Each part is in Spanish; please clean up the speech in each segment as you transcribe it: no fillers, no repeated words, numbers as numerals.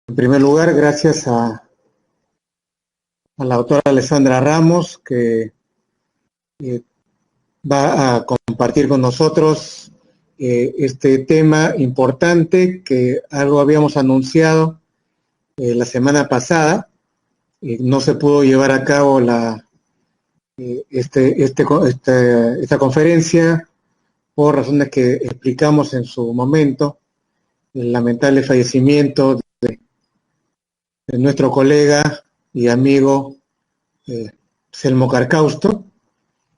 En primer lugar, gracias a la doctora Alessandra Ramos, que va a compartir con nosotros este tema importante que algo habíamos anunciado la semana pasada. No se pudo llevar a cabo esta conferencia por razones que explicamos en su momento. El lamentable fallecimiento de nuestro colega y amigo Selmo Carcausto,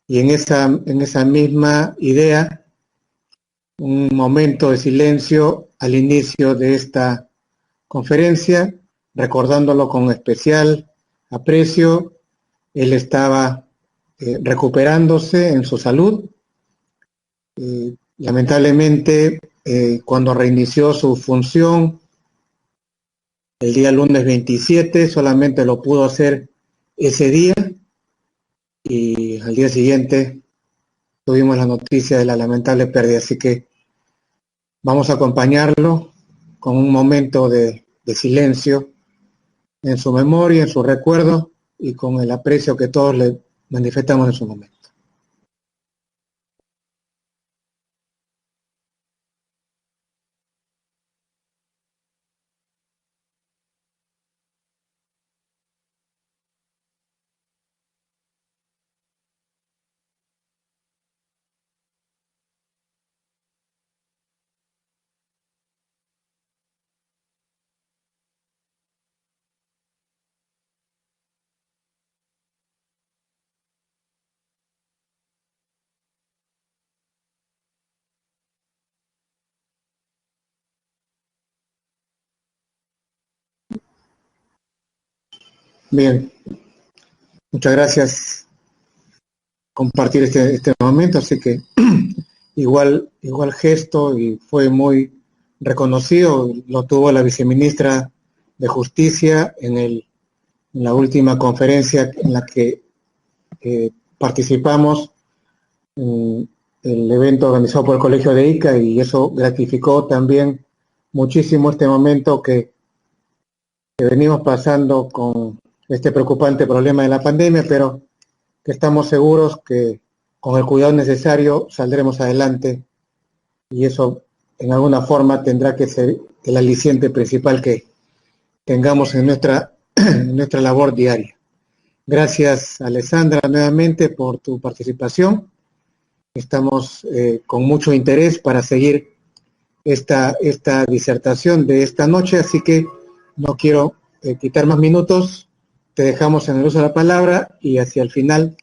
y en esa misma idea, un momento de silencio al inicio de esta conferencia, recordándolo con especial aprecio. Él estaba recuperándose en su salud. Lamentablemente, cuando reinició su función el día lunes 27, solamente lo pudo hacer ese día, y al día siguiente tuvimos la noticia de la lamentable pérdida. Así que vamos a acompañarlo con un momento de silencio en su memoria, en su recuerdo, y con el aprecio que todos le manifestamos en su momento. Bien, muchas gracias por compartir este momento. Así que igual gesto, y fue muy reconocido, lo tuvo la viceministra de Justicia en la última conferencia en la que participamos, en el evento organizado por el Colegio de Ica, y eso gratificó también muchísimo este momento que venimos pasando con este preocupante problema de la pandemia, pero que estamos seguros que con el cuidado necesario saldremos adelante, y eso en alguna forma tendrá que ser el aliciente principal que tengamos en nuestra labor diaria. Gracias, Alessandra, nuevamente por tu participación. Estamos con mucho interés para seguir esta disertación de esta noche, así que no quiero quitar más minutos. Te dejamos en el uso de la palabra, y hacia el final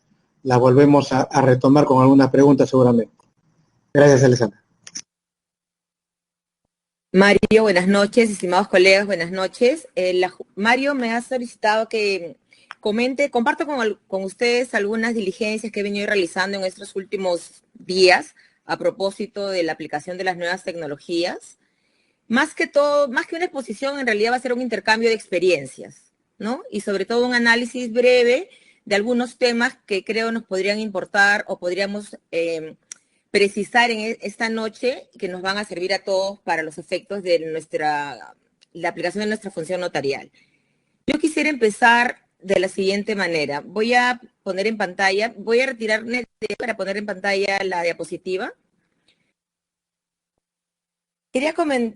la volvemos a retomar con alguna pregunta seguramente. Gracias, Alessandra. Mario, buenas noches, estimados colegas, buenas noches. Mario me ha solicitado que comparto con ustedes algunas diligencias que he venido realizando en estos últimos días a propósito de la aplicación de las nuevas tecnologías. Más que una exposición, en realidad va a ser un intercambio de experiencias, ¿no? Y sobre todo un análisis breve de algunos temas que creo nos podrían importar o podríamos precisar en esta noche, que nos van a servir a todos para los efectos de la aplicación de nuestra función notarial. Yo quisiera empezar de la siguiente manera. Voy a retirarme para poner en pantalla la diapositiva. Quería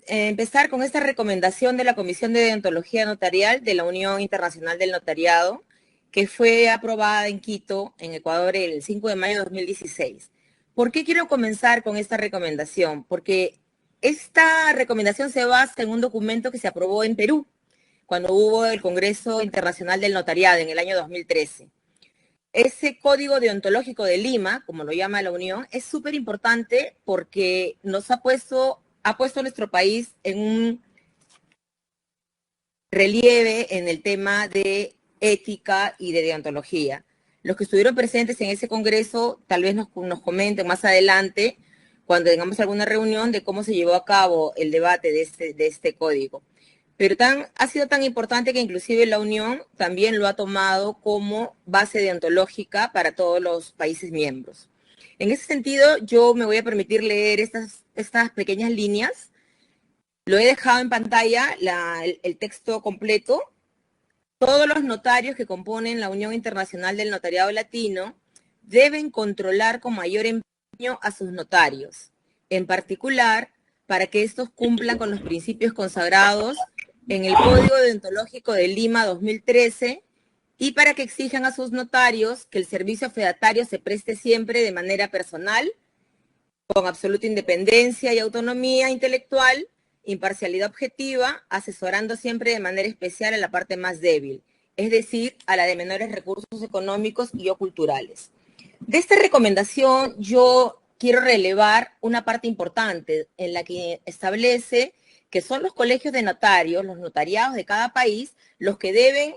empezar con esta recomendación de la Comisión de Deontología Notarial de la Unión Internacional del Notariado, que fue aprobada en Quito, en Ecuador, el 5 de mayo de 2016. ¿Por qué quiero comenzar con esta recomendación? Porque esta recomendación se basa en un documento que se aprobó en Perú, cuando hubo el Congreso Internacional del Notariado en el año 2013. Ese código deontológico de Lima, como lo llama la Unión, es súper importante porque nos ha puesto a nuestro país en un relieve en el tema de ética y de deontología. Los que estuvieron presentes en ese congreso tal vez nos comenten más adelante, cuando tengamos alguna reunión, de cómo se llevó a cabo el debate de este código. Pero ha sido tan importante que inclusive la Unión también lo ha tomado como base deontológica para todos los países miembros. En ese sentido, yo me voy a permitir leer estas pequeñas líneas. Lo he dejado en pantalla, el texto completo. Todos los notarios que componen la Unión Internacional del Notariado Latino deben controlar con mayor empeño a sus notarios, en particular para que estos cumplan con los principios consagrados en el Código Deontológico de Lima 2013 y para que exijan a sus notarios que el servicio fedatario se preste siempre de manera personal, con absoluta independencia y autonomía intelectual, imparcialidad objetiva, asesorando siempre de manera especial a la parte más débil, es decir, a la de menores recursos económicos y o culturales. De esta recomendación yo quiero relevar una parte importante en la que establece que son los colegios de notarios, los notariados de cada país, los que deben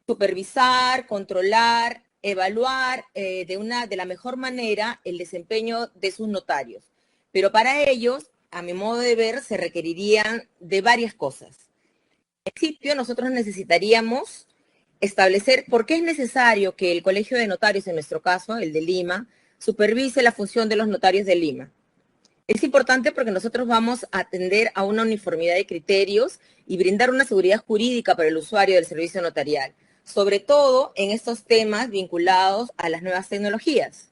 supervisar, controlar, evaluar de la mejor manera el desempeño de sus notarios. Pero para ellos, a mi modo de ver, se requerirían de varias cosas. En principio, nosotros necesitaríamos establecer por qué es necesario que el Colegio de Notarios, en nuestro caso, el de Lima, supervise la función de los notarios de Lima. Es importante porque nosotros vamos a atender a una uniformidad de criterios y brindar una seguridad jurídica para el usuario del servicio notarial, sobre todo en estos temas vinculados a las nuevas tecnologías.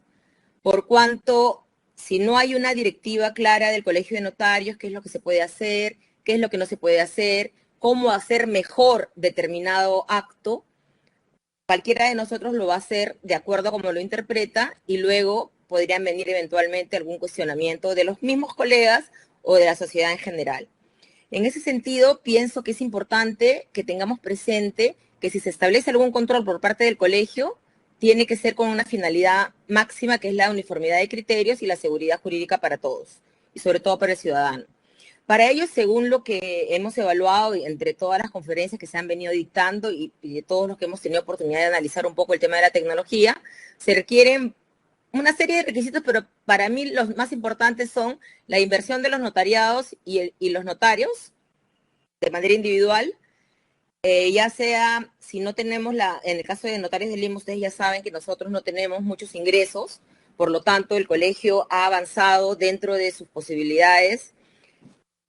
Por cuanto, si no hay una directiva clara del Colegio de Notarios, qué es lo que se puede hacer, qué es lo que no se puede hacer, cómo hacer mejor determinado acto, cualquiera de nosotros lo va a hacer de acuerdo a cómo lo interpreta y luego podrían venir eventualmente algún cuestionamiento de los mismos colegas o de la sociedad en general. En ese sentido, pienso que es importante que tengamos presente que si se establece algún control por parte del colegio, tiene que ser con una finalidad máxima, que es la uniformidad de criterios y la seguridad jurídica para todos, y sobre todo para el ciudadano. Para ello, según lo que hemos evaluado entre todas las conferencias que se han venido dictando y de todos los que hemos tenido oportunidad de analizar un poco el tema de la tecnología, se requieren una serie de requisitos, pero para mí los más importantes son la inversión de los notariados y los notarios de manera individual, ya sea, si no tenemos en el caso de notarios de Lima, ustedes ya saben que nosotros no tenemos muchos ingresos, por lo tanto el colegio ha avanzado dentro de sus posibilidades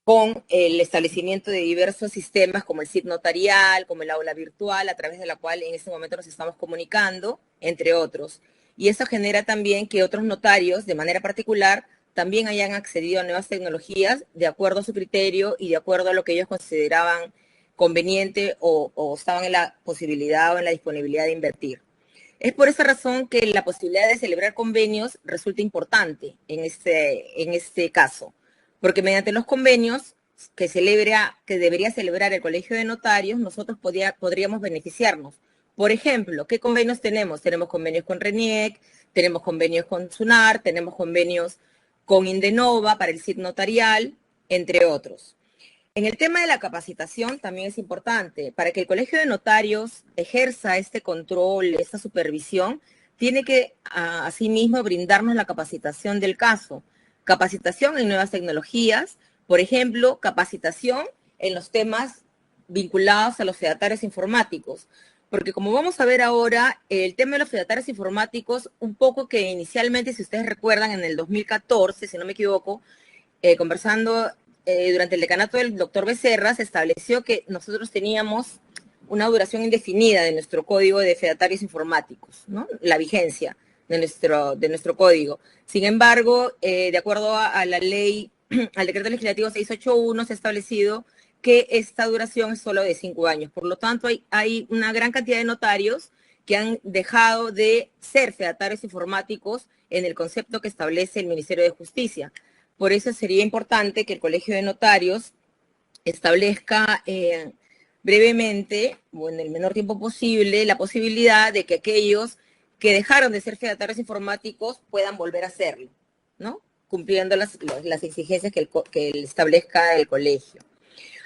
con el establecimiento de diversos sistemas como el SIT notarial, como el aula virtual, a través de la cual en este momento nos estamos comunicando, entre otros. Y eso genera también que otros notarios, de manera particular, también hayan accedido a nuevas tecnologías de acuerdo a su criterio y de acuerdo a lo que ellos consideraban conveniente o estaban en la posibilidad o en la disponibilidad de invertir. Es por esa razón que la posibilidad de celebrar convenios resulta importante en este caso, porque mediante los convenios que debería celebrar el Colegio de Notarios, nosotros podríamos beneficiarnos. Por ejemplo, ¿qué convenios tenemos? Tenemos convenios con RENIEC, tenemos convenios con SUNAR, tenemos convenios con Indenova para el SIT notarial, entre otros. En el tema de la capacitación también es importante. Para que el Colegio de Notarios ejerza este control, esta supervisión, tiene que asimismo brindarnos la capacitación del caso. Capacitación en nuevas tecnologías, por ejemplo, capacitación en los temas vinculados a los fedatarios informáticos. Porque como vamos a ver ahora, el tema de los fedatarios informáticos, un poco que inicialmente, si ustedes recuerdan, en el 2014, si no me equivoco, conversando durante el decanato del doctor Becerra, se estableció que nosotros teníamos una duración indefinida de nuestro código de fedatarios informáticos, ¿no? La vigencia de nuestro código. Sin embargo, de acuerdo a la ley, al decreto legislativo 681, se ha establecido que esta duración es solo de 5 años. Por lo tanto, hay una gran cantidad de notarios que han dejado de ser fedatarios informáticos en el concepto que establece el Ministerio de Justicia. Por eso sería importante que el Colegio de Notarios establezca brevemente, o en el menor tiempo posible, la posibilidad de que aquellos que dejaron de ser fedatarios informáticos puedan volver a hacerlo, ¿no? Cumpliendo las exigencias que establezca el colegio.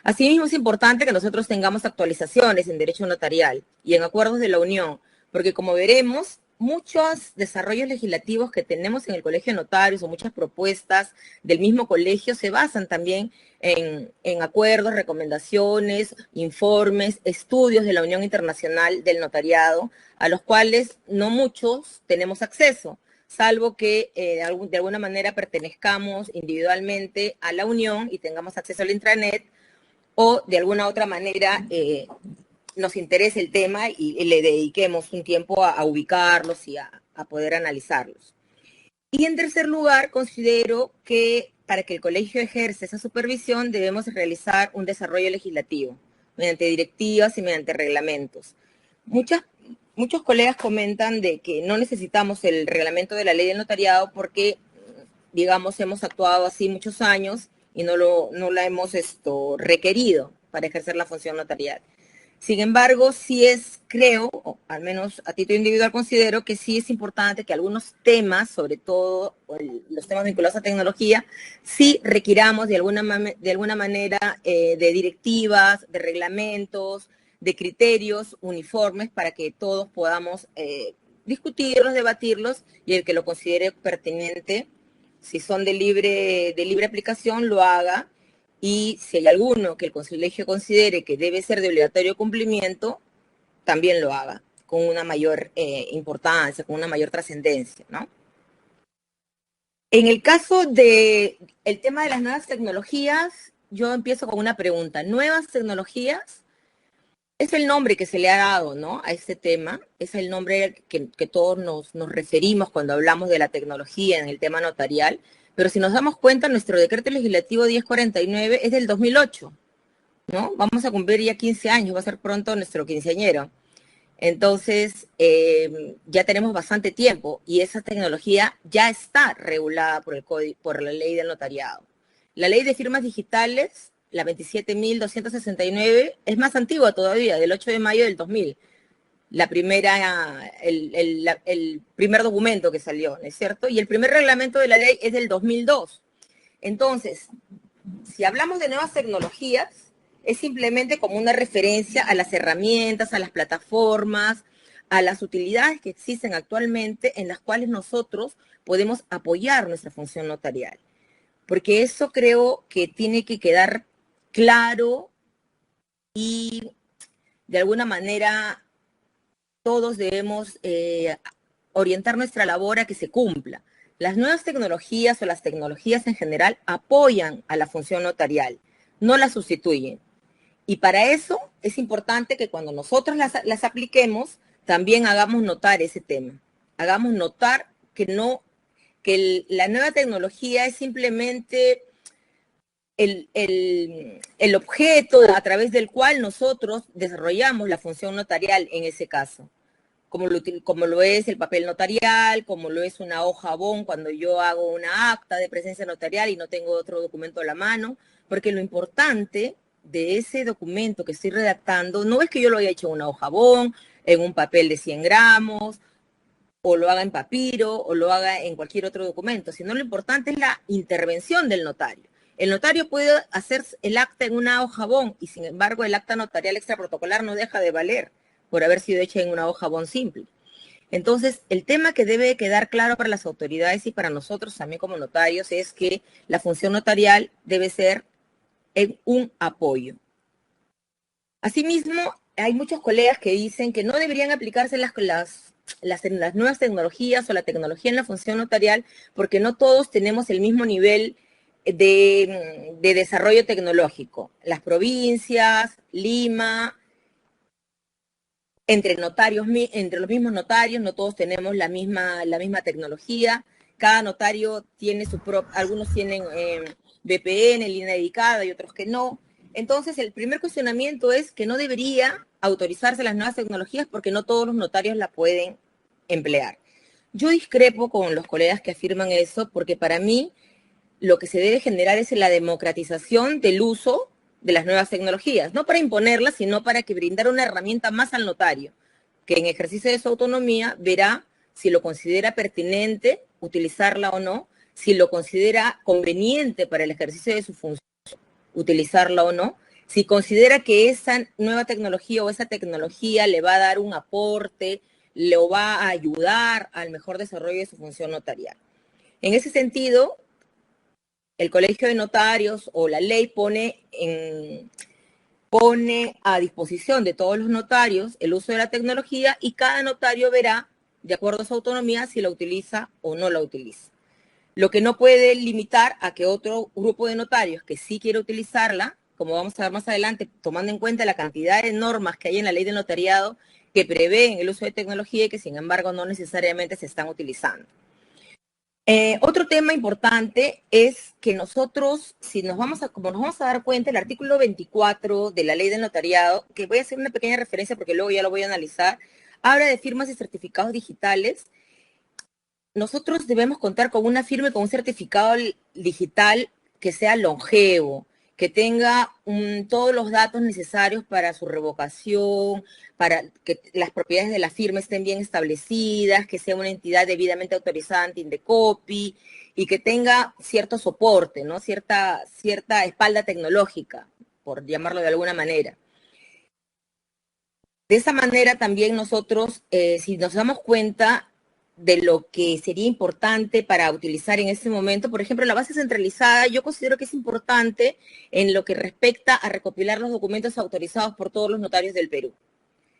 Asimismo, es importante que nosotros tengamos actualizaciones en derecho notarial y en acuerdos de la Unión, porque como veremos, muchos desarrollos legislativos que tenemos en el Colegio de Notarios o muchas propuestas del mismo colegio se basan también en acuerdos, recomendaciones, informes, estudios de la Unión Internacional del Notariado, a los cuales no muchos tenemos acceso. salvo que de alguna manera pertenezcamos individualmente a la unión y tengamos acceso al intranet, o de alguna otra manera nos interese el tema y le dediquemos un tiempo a ubicarlos y a poder analizarlos. Y en tercer lugar, considero que para que el colegio ejerza esa supervisión debemos realizar un desarrollo legislativo mediante directivas y mediante reglamentos. Muchos colegas comentan de que no necesitamos el reglamento de la ley del notariado porque, digamos, hemos actuado así muchos años y no la hemos requerido para ejercer la función notarial. Sin embargo, sí creo, o al menos a título individual considero que sí es importante que algunos temas, sobre todo los temas vinculados a tecnología, sí requiramos de alguna manera de directivas, de reglamentos, de criterios uniformes para que todos podamos discutirlos, debatirlos, y el que lo considere pertinente, si son de libre aplicación, lo haga. Y si hay alguno que el colegio considere que debe ser de obligatorio cumplimiento, también lo haga, con una mayor importancia, con una mayor trascendencia, ¿no? En el caso del tema de las nuevas tecnologías, yo empiezo con una pregunta. ¿Nuevas tecnologías? Es el nombre que se le ha dado, ¿no?, a este tema. Es el nombre que todos nos referimos cuando hablamos de la tecnología en el tema notarial. Pero si nos damos cuenta, nuestro decreto legislativo 1049 es del 2008, ¿no? Vamos a cumplir ya 15 años, va a ser pronto nuestro quinceañero. Entonces, ya tenemos bastante tiempo y esa tecnología ya está regulada por la ley del notariado. La ley de firmas digitales, la 27.269, es más antigua todavía, del 8 de mayo del 2000. El primer documento que salió, ¿no es cierto? Y el primer reglamento de la ley es del 2002. Entonces, si hablamos de nuevas tecnologías, es simplemente como una referencia a las herramientas, a las plataformas, a las utilidades que existen actualmente en las cuales nosotros podemos apoyar nuestra función notarial. Porque eso creo que tiene que quedar claro y de alguna manera todos debemos orientar nuestra labor a que se cumpla. Las nuevas tecnologías o las tecnologías en general apoyan a la función notarial, no la sustituyen. Y para eso es importante que cuando nosotros las apliquemos, también hagamos notar ese tema. Hagamos notar que la nueva tecnología es simplemente el objeto a través del cual nosotros desarrollamos la función notarial en ese caso. Como lo es el papel notarial, como lo es una hoja bon cuando yo hago una acta de presencia notarial y no tengo otro documento a la mano, porque lo importante de ese documento que estoy redactando no es que yo lo haya hecho en una hoja bon, en un papel de 100 gramos, o lo haga en papiro, o lo haga en cualquier otro documento, sino lo importante es la intervención del notario. El notario puede hacer el acta en una hoja bon y sin embargo el acta notarial extraprotocolar no deja de valer por haber sido hecha en una hoja bon simple. Entonces, el tema que debe quedar claro para las autoridades y para nosotros también como notarios es que la función notarial debe ser un apoyo. Asimismo, hay muchos colegas que dicen que no deberían aplicarse las nuevas tecnologías o la tecnología en la función notarial porque no todos tenemos el mismo nivel de desarrollo tecnológico. Las provincias, Lima, entre los mismos notarios, no todos tenemos la misma tecnología. Cada notario tiene algunos tienen VPN, línea dedicada, y otros que no. Entonces, el primer cuestionamiento es que no debería autorizarse las nuevas tecnologías porque no todos los notarios la pueden emplear. Yo discrepo con los colegas que afirman eso porque para mí lo que se debe generar es la democratización del uso de las nuevas tecnologías, no para imponerlas, sino para que brindar una herramienta más al notario, que en ejercicio de su autonomía verá si lo considera pertinente utilizarla o no, si lo considera conveniente para el ejercicio de su función utilizarla o no, si considera que esa nueva tecnología o esa tecnología le va a dar un aporte, le va a ayudar al mejor desarrollo de su función notarial. En ese sentido, el Colegio de Notarios o la ley pone a disposición de todos los notarios el uso de la tecnología y cada notario verá de acuerdo a su autonomía, si la utiliza o no la utiliza. Lo que no puede limitar a que otro grupo de notarios que sí quiere utilizarla, como vamos a ver más adelante, tomando en cuenta la cantidad de normas que hay en la ley del notariado que prevén el uso de tecnología y que sin embargo no necesariamente se están utilizando. Otro tema importante es que nosotros, como nos vamos a dar cuenta, el artículo 24 de la ley del notariado, que voy a hacer una pequeña referencia porque luego ya lo voy a analizar, habla de firmas y certificados digitales. Nosotros debemos contar con una firma y con un certificado digital que sea longevo, que tenga todos los datos necesarios para su revocación, para que las propiedades de la firma estén bien establecidas, que sea una entidad debidamente autorizada ante Indecopi y que tenga cierto soporte, ¿no? Cierta espalda tecnológica, por llamarlo de alguna manera. De esa manera también nosotros, si nos damos cuenta de lo que sería importante para utilizar en este momento, por ejemplo, la base centralizada, yo considero que es importante en lo que respecta a recopilar los documentos autorizados por todos los notarios del Perú.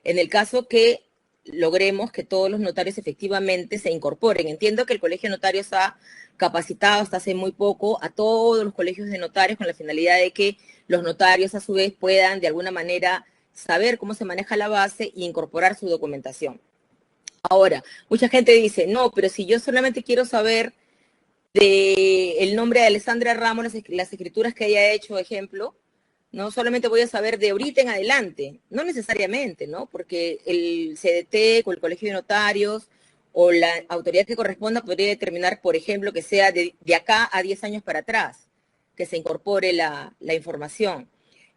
En el caso que logremos que todos los notarios efectivamente se incorporen. Entiendo que el Colegio de Notarios ha capacitado hasta hace muy poco a todos los colegios de notarios con la finalidad de que los notarios a su vez puedan de alguna manera saber cómo se maneja la base e incorporar su documentación. Ahora, mucha gente dice, no, pero si yo solamente quiero saber el nombre de Alessandra Ramos, las escrituras que haya hecho, ejemplo, no solamente voy a saber de ahorita en adelante, no necesariamente, ¿no? Porque el CDT o el Colegio de Notarios o la autoridad que corresponda podría determinar, por ejemplo, que sea de acá a 10 años para atrás, que se incorpore la información.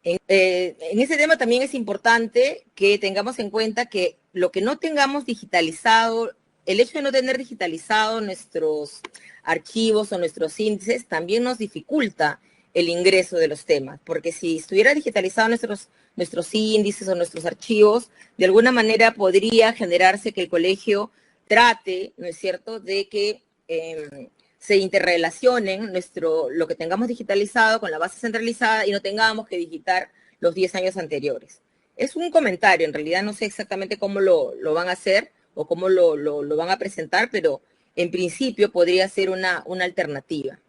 En ese tema también es importante que tengamos en cuenta que lo que no tengamos digitalizado, el hecho de no tener digitalizado nuestros archivos o nuestros índices también nos dificulta el ingreso de los temas, porque si estuviera digitalizado nuestros índices o nuestros archivos, de alguna manera podría generarse que el colegio trate, ¿no es cierto?, de que se interrelacionen lo que tengamos digitalizado con la base centralizada y no tengamos que digitar los 10 años anteriores. Es un comentario, en realidad no sé exactamente cómo lo van a hacer o cómo lo van a presentar, pero en principio podría ser una alternativa.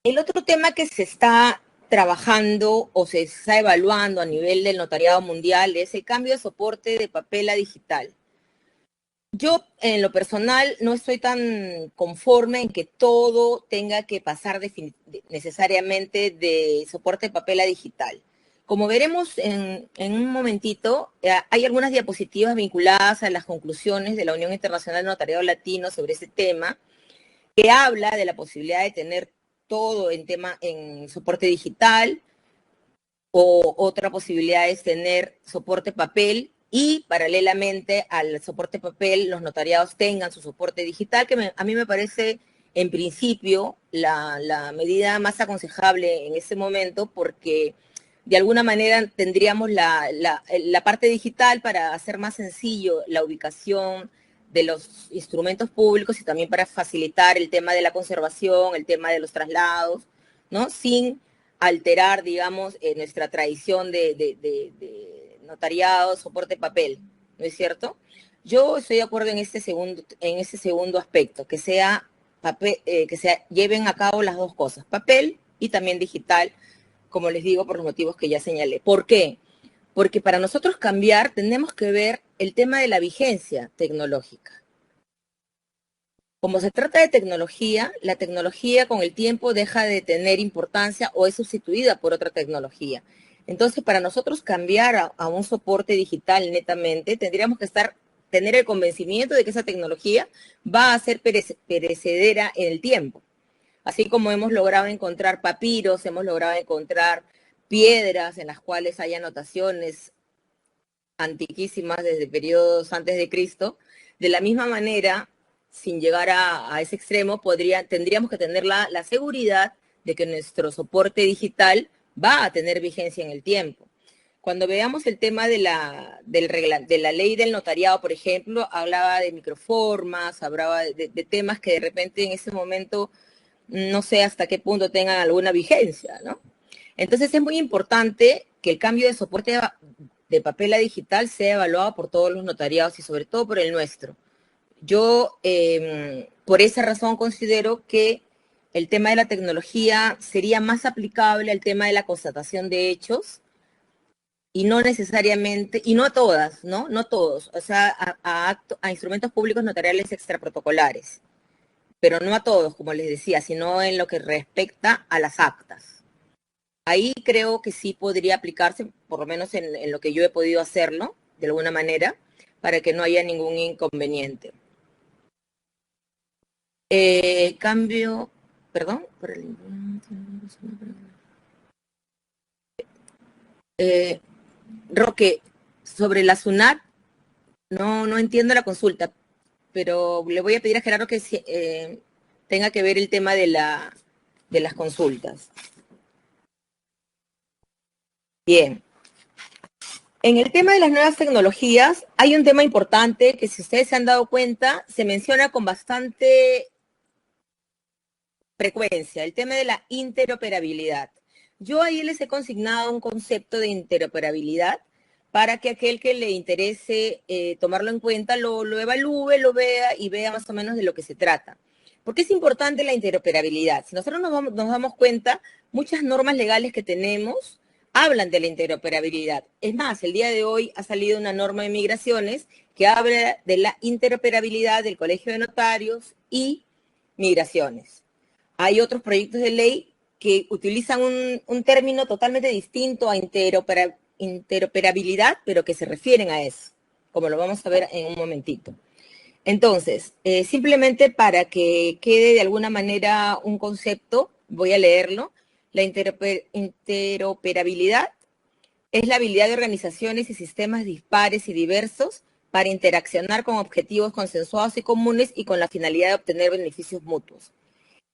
El otro tema que se está trabajando o se está evaluando a nivel del notariado mundial es el cambio de soporte de papel a digital. Yo, en lo personal, no estoy tan conforme en que todo tenga que pasar necesariamente de soporte de papel a digital. Como veremos en un momentito, hay algunas diapositivas vinculadas a las conclusiones de la Unión Internacional de Notariado Latino sobre ese tema, que habla de la posibilidad de tener todo en soporte digital, o otra posibilidad es tener soporte papel y paralelamente al soporte papel los notariados tengan su soporte digital, que a mí me parece en principio la medida más aconsejable en este momento, porque de alguna manera tendríamos la parte digital para hacer más sencillo la ubicación de los instrumentos públicos y también para facilitar el tema de la conservación, el tema de los traslados, ¿no? Sin alterar, digamos, nuestra tradición de notariado, soporte papel, ¿no es cierto? Yo estoy de acuerdo en ese segundo aspecto, que se lleven a cabo las dos cosas, papel y también digital, como les digo, por los motivos que ya señalé. ¿Por qué? Porque para nosotros cambiar tenemos que ver el tema de la vigencia tecnológica. Como se trata de tecnología, la tecnología con el tiempo deja de tener importancia o es sustituida por otra tecnología. Entonces, para nosotros cambiar a un soporte digital netamente, tendríamos que tener el convencimiento de que esa tecnología va a ser perecedera en el tiempo. Así como hemos logrado encontrar papiros, hemos logrado encontrar piedras en las cuales hay anotaciones antiquísimas desde periodos antes de Cristo, de la misma manera, sin llegar a ese extremo, tendríamos que tener la seguridad de que nuestro soporte digital va a tener vigencia en el tiempo. Cuando veamos el tema de la ley del notariado, por ejemplo, hablaba de microformas, hablaba de temas que de repente en ese momento no sé hasta qué punto tengan alguna vigencia, ¿no? Entonces es muy importante que el cambio de soporte de papel a digital sea evaluado por todos los notariados y sobre todo por el nuestro, Yo, por esa razón, considero que el tema de la tecnología sería más aplicable al tema de la constatación de hechos y no necesariamente, y no a todas, ¿no? No todos, o sea, a instrumentos públicos notariales extraprotocolares, pero no a todos, como les decía, sino en lo que respecta a las actas. Ahí creo que sí podría aplicarse, por lo menos en lo que yo he podido hacerlo, de alguna manera, para que no haya ningún inconveniente. Cambio, perdón, por el, Roque, sobre la SUNAT, no entiendo la consulta, pero le voy a pedir a Gerardo que tenga que ver el tema de las consultas. Bien. En el tema de las nuevas tecnologías, hay un tema importante que, si ustedes se han dado cuenta, se menciona con bastante frecuencia, el tema de la interoperabilidad. Yo ahí les he consignado un concepto de interoperabilidad para que aquel que le interese tomarlo en cuenta lo evalúe, lo vea y vea más o menos de lo que se trata. ¿Por qué es importante la interoperabilidad? Si nosotros nos damos cuenta, muchas normas legales que tenemos hablan de la interoperabilidad. Es más, el día de hoy ha salido una norma de migraciones que habla de la interoperabilidad del Colegio de Notarios y migraciones. Hay otros proyectos de ley que utilizan un término totalmente distinto a interoperabilidad, pero que se refieren a eso, como lo vamos a ver en un momentito. Entonces, simplemente para que quede de alguna manera un concepto, voy a leerlo. La interoperabilidad es la habilidad de organizaciones y sistemas dispares y diversos para interaccionar con objetivos consensuados y comunes y con la finalidad de obtener beneficios mutuos.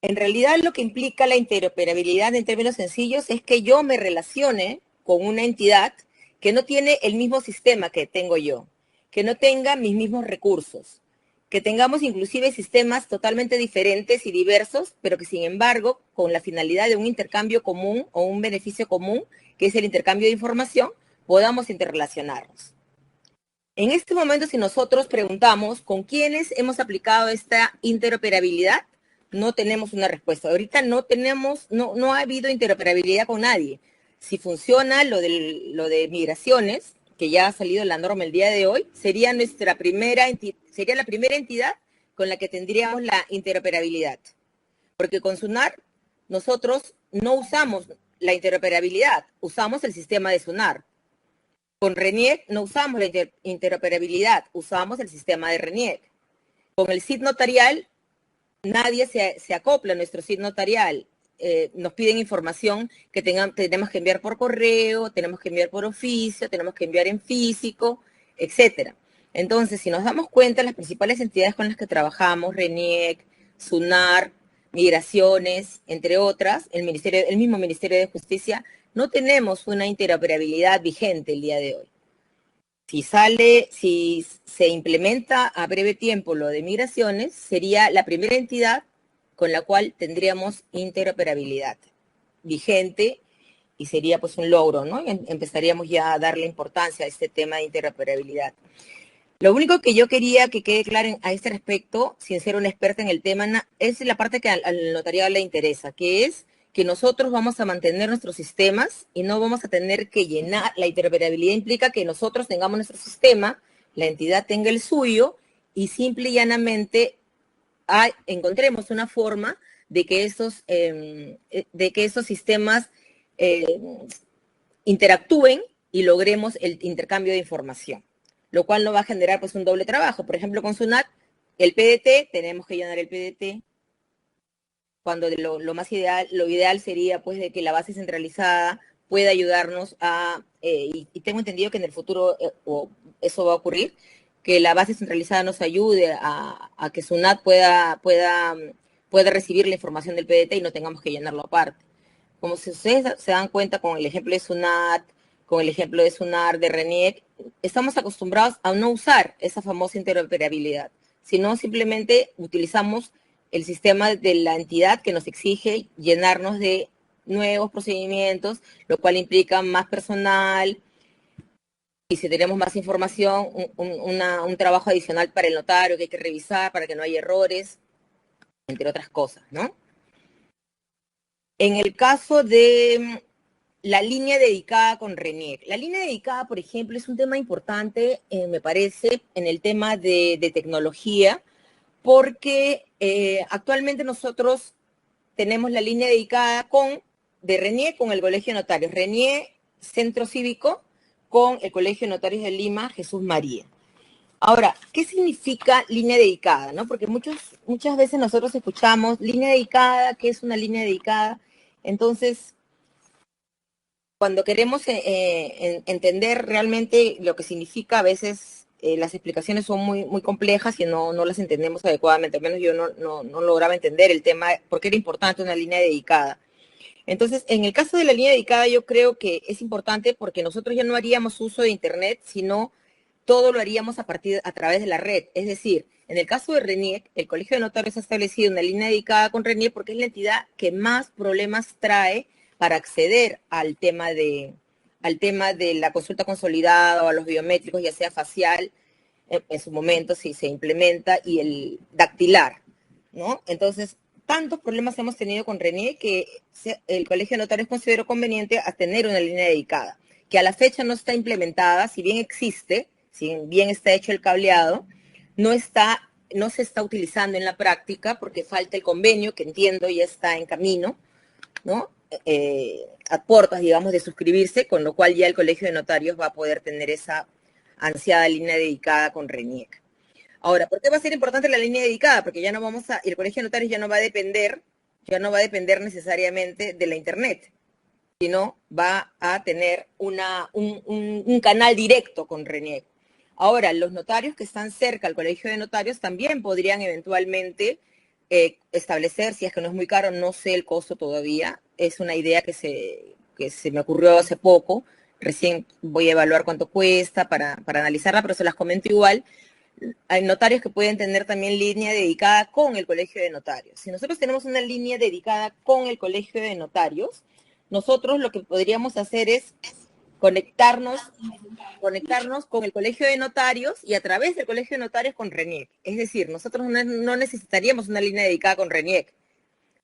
En realidad, lo que implica la interoperabilidad en términos sencillos es que yo me relacione con una entidad que no tiene el mismo sistema que tengo yo, que no tenga mis mismos recursos, que tengamos inclusive sistemas totalmente diferentes y diversos, pero que sin embargo, con la finalidad de un intercambio común o un beneficio común, que es el intercambio de información, podamos interrelacionarnos. En este momento, si nosotros preguntamos con quiénes hemos aplicado esta interoperabilidad, no tenemos una respuesta. Ahorita no ha habido interoperabilidad con nadie. Si funciona lo de migraciones, que ya ha salido la norma el día de hoy, sería la primera entidad con la que tendríamos la interoperabilidad. Porque con SUNAR nosotros no usamos la interoperabilidad, usamos el sistema de SUNAR. Con RENIEC no usamos la interoperabilidad, usamos el sistema de RENIEC. Con el CID notarial, nadie se acopla a nuestro CID notarial. Nos piden información que tenemos que enviar por correo, tenemos que enviar por oficio, tenemos que enviar en físico, etcétera. Entonces, si nos damos cuenta, las principales entidades con las que trabajamos, RENIEC, SUNAR, Migraciones, entre otras, el mismo Ministerio de Justicia, no tenemos una interoperabilidad vigente el día de hoy. Si se implementa a breve tiempo lo de migraciones, sería la primera entidad con la cual tendríamos interoperabilidad vigente y sería pues un logro, ¿no? Empezaríamos ya a darle importancia a este tema de interoperabilidad. Lo único que yo quería que quede claro a este respecto, sin ser una experta en el tema, es la parte que al notariado le interesa, que es que nosotros vamos a mantener nuestros sistemas y no vamos a tener que llenar. La interoperabilidad implica que nosotros tengamos nuestro sistema, la entidad tenga el suyo y simple y llanamente encontremos una forma de que esos sistemas interactúen y logremos el intercambio de información, lo cual no va a generar pues un doble trabajo. Por ejemplo, con SUNAT, el PDT, tenemos que llenar el PDT, cuando lo ideal sería pues de que la base centralizada pueda ayudarnos y tengo entendido que en el futuro eso va a ocurrir, que la base centralizada nos ayude a que SUNAT pueda recibir la información del PDT y no tengamos que llenarlo aparte. Como si ustedes se dan cuenta con el ejemplo de SUNAT, con el ejemplo de SUNAR, de RENIEC, estamos acostumbrados a no usar esa famosa interoperabilidad, sino simplemente utilizamos el sistema de la entidad que nos exige llenarnos de nuevos procedimientos, lo cual implica más personal y si tenemos más información, un trabajo adicional para el notario que hay que revisar para que no haya errores, entre otras cosas, ¿no? En el caso de la línea dedicada con RENIEC. La línea dedicada, por ejemplo, es un tema importante, me parece, en el tema de tecnología, porque actualmente nosotros tenemos la línea dedicada de RENIEC con el Colegio de Notarios, RENIEC Centro Cívico con el Colegio de Notarios de Lima, Jesús María. Ahora, ¿qué significa línea dedicada? ¿No? Porque muchas veces nosotros escuchamos línea dedicada, ¿qué es una línea dedicada? Entonces, cuando queremos entender realmente lo que significa, a veces las explicaciones son muy complejas y no las entendemos adecuadamente. Al menos yo no lograba entender el tema, por qué era importante una línea dedicada. Entonces, en el caso de la línea dedicada, yo creo que es importante porque nosotros ya no haríamos uso de Internet, sino todo lo haríamos a través de la red. Es decir, en el caso de RENIEC, el Colegio de Notarios ha establecido una línea dedicada con RENIEC porque es la entidad que más problemas trae para acceder al tema de la consulta consolidada o a los biométricos, ya sea facial, en su momento, si se implementa, y el dactilar, ¿no? Entonces, tantos problemas hemos tenido con RENIEC que el Colegio de Notarios consideró conveniente a tener una línea dedicada, que a la fecha no está implementada, si bien existe, si bien está hecho el cableado, no se está utilizando en la práctica porque falta el convenio, que entiendo ya está en camino, ¿no? A puertas, digamos, de suscribirse, con lo cual ya el Colegio de Notarios va a poder tener esa ansiada línea dedicada con RENIEC. Ahora, ¿por qué va a ser importante la línea dedicada? Porque ya no el Colegio de Notarios ya no va a depender necesariamente de la Internet, sino va a tener un canal directo con RENIEC. Ahora, los notarios que están cerca al Colegio de Notarios también podrían eventualmente establecer, si es que no es muy caro, no sé el costo todavía, es una idea que se me ocurrió hace poco, recién voy a evaluar cuánto cuesta para analizarla, pero se las comento igual. Hay notarios que pueden tener también línea dedicada con el Colegio de Notarios. Si nosotros tenemos una línea dedicada con el Colegio de Notarios, nosotros lo que podríamos hacer es conectarnos con el Colegio de Notarios y a través del Colegio de Notarios con RENIEC. Es decir, nosotros no necesitaríamos una línea dedicada con RENIEC,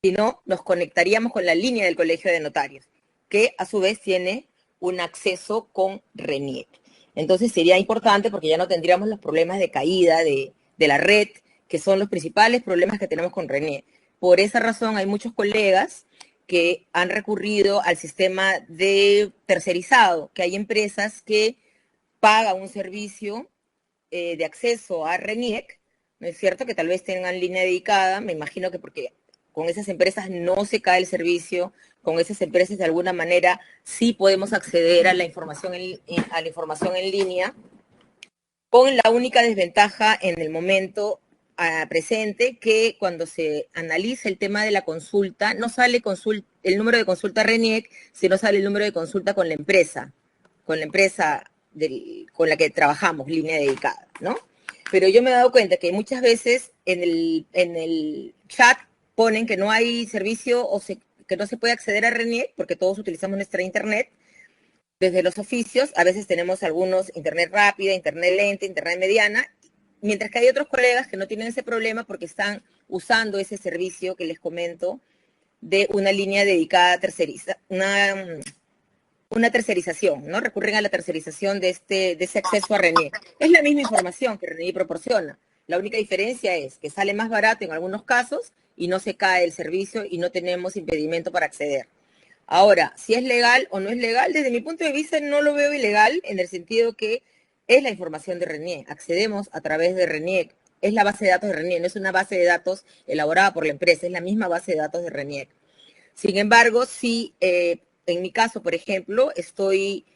sino nos conectaríamos con la línea del Colegio de Notarios, que a su vez tiene un acceso con RENIEC. Entonces sería importante porque ya no tendríamos los problemas de caída de la red, que son los principales problemas que tenemos con RENIEC. Por esa razón hay muchos colegas que han recurrido al sistema de tercerizado, que hay empresas que pagan un servicio de acceso a RENIEC, ¿no es cierto? Que tal vez tengan línea dedicada, me imagino que porque con esas empresas no se cae el servicio, con esas empresas de alguna manera sí podemos acceder a la información en línea, con la única desventaja en el momento presente que cuando se analiza el tema de la consulta, no sale el número de consulta RENIEC, sino sale el número de consulta con la empresa con la que trabajamos, línea dedicada, ¿no? Pero yo me he dado cuenta que muchas veces en el chat ponen que no hay servicio que no se puede acceder a RENIEC porque todos utilizamos nuestra internet. Desde los oficios, a veces tenemos algunos internet rápida, internet lenta, internet mediana, mientras que hay otros colegas que no tienen ese problema porque están usando ese servicio que les comento de una línea dedicada una tercerización, ¿no? Recurren a la tercerización de ese acceso a RENIEC. Es la misma información que RENIEC proporciona. La única diferencia es que sale más barato en algunos casos y no se cae el servicio y no tenemos impedimento para acceder. Ahora, si es legal o no es legal, desde mi punto de vista no lo veo ilegal en el sentido que es la información de RENIEC. Accedemos a través de RENIEC. Es la base de datos de RENIEC, no es una base de datos elaborada por la empresa, es la misma base de datos de RENIEC. Sin embargo, sí, en mi caso, por ejemplo, estoy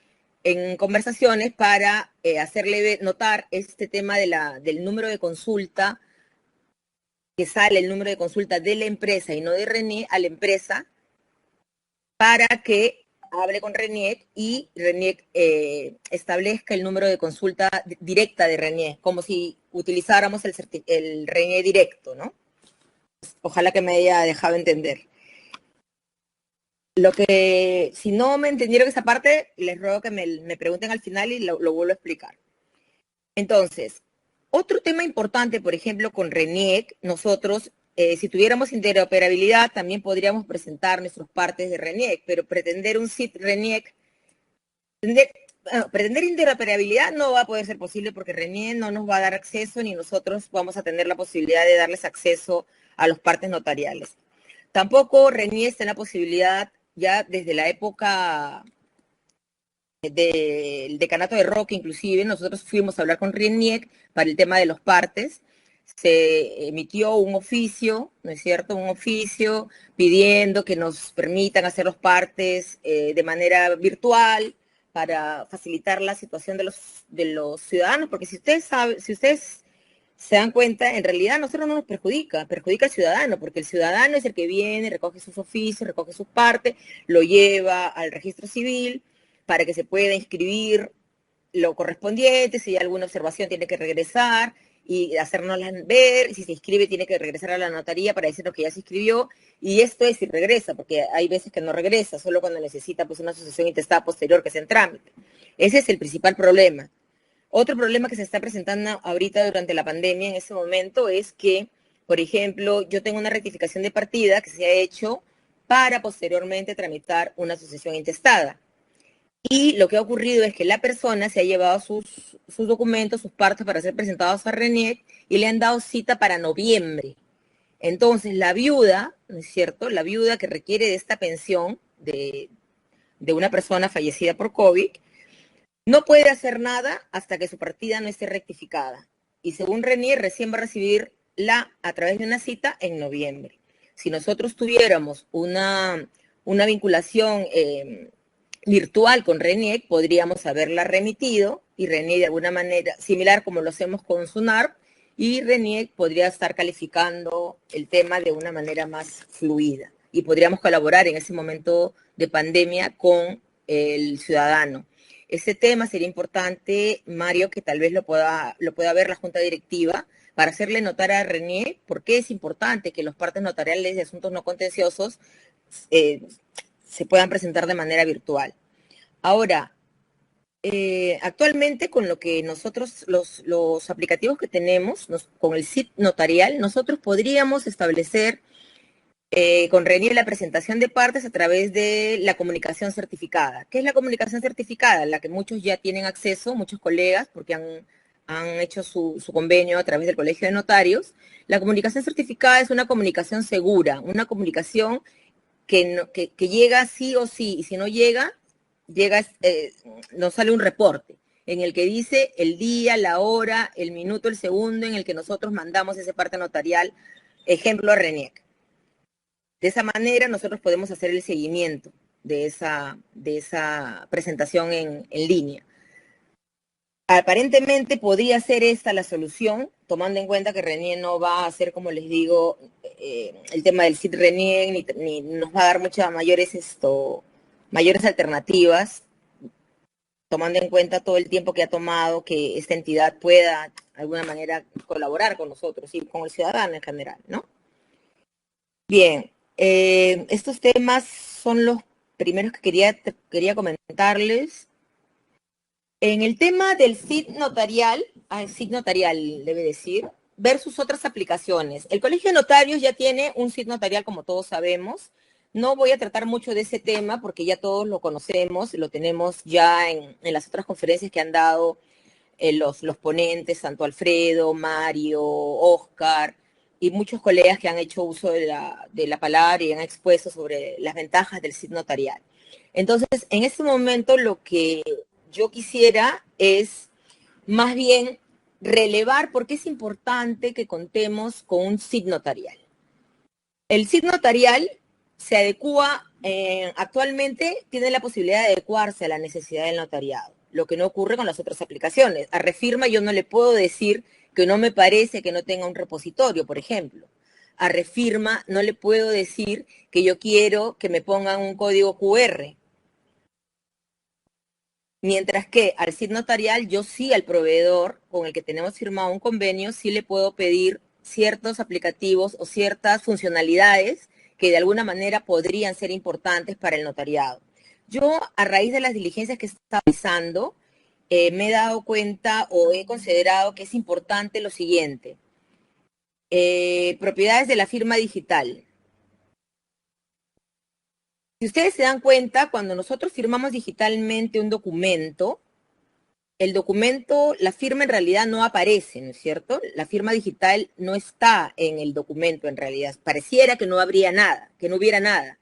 en conversaciones para hacerle notar este tema del número de consulta, que sale el número de consulta de la empresa y no de RENIEC a la empresa, para que hable con RENIEC y RENIEC establezca el número de consulta directa de RENIEC, como si utilizáramos el RENIEC directo, ¿no? Ojalá que me haya dejado entender. Lo que, si no me entendieron esa parte, les ruego que me pregunten al final y lo vuelvo a explicar. Entonces, otro tema importante, por ejemplo, con RENIEC, nosotros, si tuviéramos interoperabilidad, también podríamos presentar nuestros partes de RENIEC, pero pretender un SIT RENIEC, pretender interoperabilidad no va a poder ser posible porque RENIEC no nos va a dar acceso ni nosotros vamos a tener la posibilidad de darles acceso a los partes notariales. Tampoco RENIEC está en la posibilidad, ya desde la época del decanato de Roque, inclusive, nosotros fuimos a hablar con RENIEC para el tema de los partes. Se emitió un oficio, ¿no es cierto? Un oficio pidiendo que nos permitan hacer los partes de manera virtual para facilitar la situación de los ciudadanos, porque si ustedes saben, si ustedes se dan cuenta, en realidad a nosotros no nos perjudica, perjudica al ciudadano, porque el ciudadano es el que viene, recoge sus oficios, recoge sus partes, lo lleva al registro civil para que se pueda inscribir lo correspondiente, si hay alguna observación tiene que regresar y hacernosla ver, y si se inscribe tiene que regresar a la notaría para decirnos que ya se inscribió, y esto es si regresa, porque hay veces que no regresa, solo cuando necesita pues una asociación intestada posterior que sea en trámite. Ese es el principal problema. Otro problema que se está presentando ahorita durante la pandemia en ese momento es que, por ejemplo, yo tengo una rectificación de partida que se ha hecho para posteriormente tramitar una asociación intestada. Y lo que ha ocurrido es que la persona se ha llevado sus documentos, sus partes para ser presentados a RENIEC y le han dado cita para noviembre. Entonces, la viuda, ¿no es cierto? La viuda que requiere de esta pensión de una persona fallecida por COVID, no puede hacer nada hasta que su partida no esté rectificada. Y según RENIEC, recién va a recibirla a través de una cita en noviembre. Si nosotros tuviéramos una vinculación virtual con RENIEC, podríamos haberla remitido y RENIEC de alguna manera, similar como lo hacemos con SUNARP, y RENIEC podría estar calificando el tema de una manera más fluida. Y podríamos colaborar en ese momento de pandemia con el ciudadano. Ese tema sería importante, Mario, que tal vez lo pueda ver la Junta Directiva para hacerle notar a RENIEC por qué es importante que los partes notariales de asuntos no contenciosos se puedan presentar de manera virtual. Ahora, actualmente con lo que nosotros, los aplicativos que tenemos, con el SIT notarial, nosotros podríamos establecer con RENIEC la presentación de partes a través de la comunicación certificada. ¿Qué es la comunicación certificada? La que muchos ya tienen acceso, muchos colegas, porque han hecho su convenio a través del Colegio de Notarios. La comunicación certificada es una comunicación segura, una comunicación que llega sí o sí, y si no llega, nos sale un reporte en el que dice el día, la hora, el minuto, el segundo en el que nosotros mandamos ese parte notarial, ejemplo a RENIEC. De esa manera nosotros podemos hacer el seguimiento de esa presentación en línea. Aparentemente podría ser esta la solución, tomando en cuenta que RENIEC no va a hacer, como les digo, el tema del SIT RENIEC, ni nos va a dar muchas mayores alternativas, tomando en cuenta todo el tiempo que ha tomado que esta entidad pueda, de alguna manera, colaborar con nosotros y con el ciudadano en general, ¿no? Bien, estos temas son los primeros que quería comentarles. En el tema del SIT notarial debe decir, versus otras aplicaciones. El Colegio de Notarios ya tiene un SIT notarial, como todos sabemos. No voy a tratar mucho de ese tema porque ya todos lo conocemos, lo tenemos ya en las otras conferencias que han dado los ponentes, tanto Alfredo, Mario, Oscar, y muchos colegas que han hecho uso de la palabra y han expuesto sobre las ventajas del SIT notarial. Entonces, en este momento lo que yo quisiera es más bien relevar por qué es importante que contemos con un SIT notarial. El SIT notarial se adecua, actualmente tiene la posibilidad de adecuarse a la necesidad del notariado, lo que no ocurre con las otras aplicaciones. A Refirma yo no le puedo decir que no me parece que no tenga un repositorio, por ejemplo. A Refirma no le puedo decir que yo quiero que me pongan un código QR. Mientras que al SIT notarial, yo sí al proveedor con el que tenemos firmado un convenio, sí le puedo pedir ciertos aplicativos o ciertas funcionalidades que de alguna manera podrían ser importantes para el notariado. Yo, a raíz de las diligencias que he estado realizando, me he dado cuenta o he considerado que es importante lo siguiente. Propiedades de la firma digital. Si ustedes se dan cuenta, cuando nosotros firmamos digitalmente un documento, el documento, la firma en realidad no aparece, ¿no es cierto? La firma digital no está en el documento en realidad. Pareciera que no habría nada, que no hubiera nada.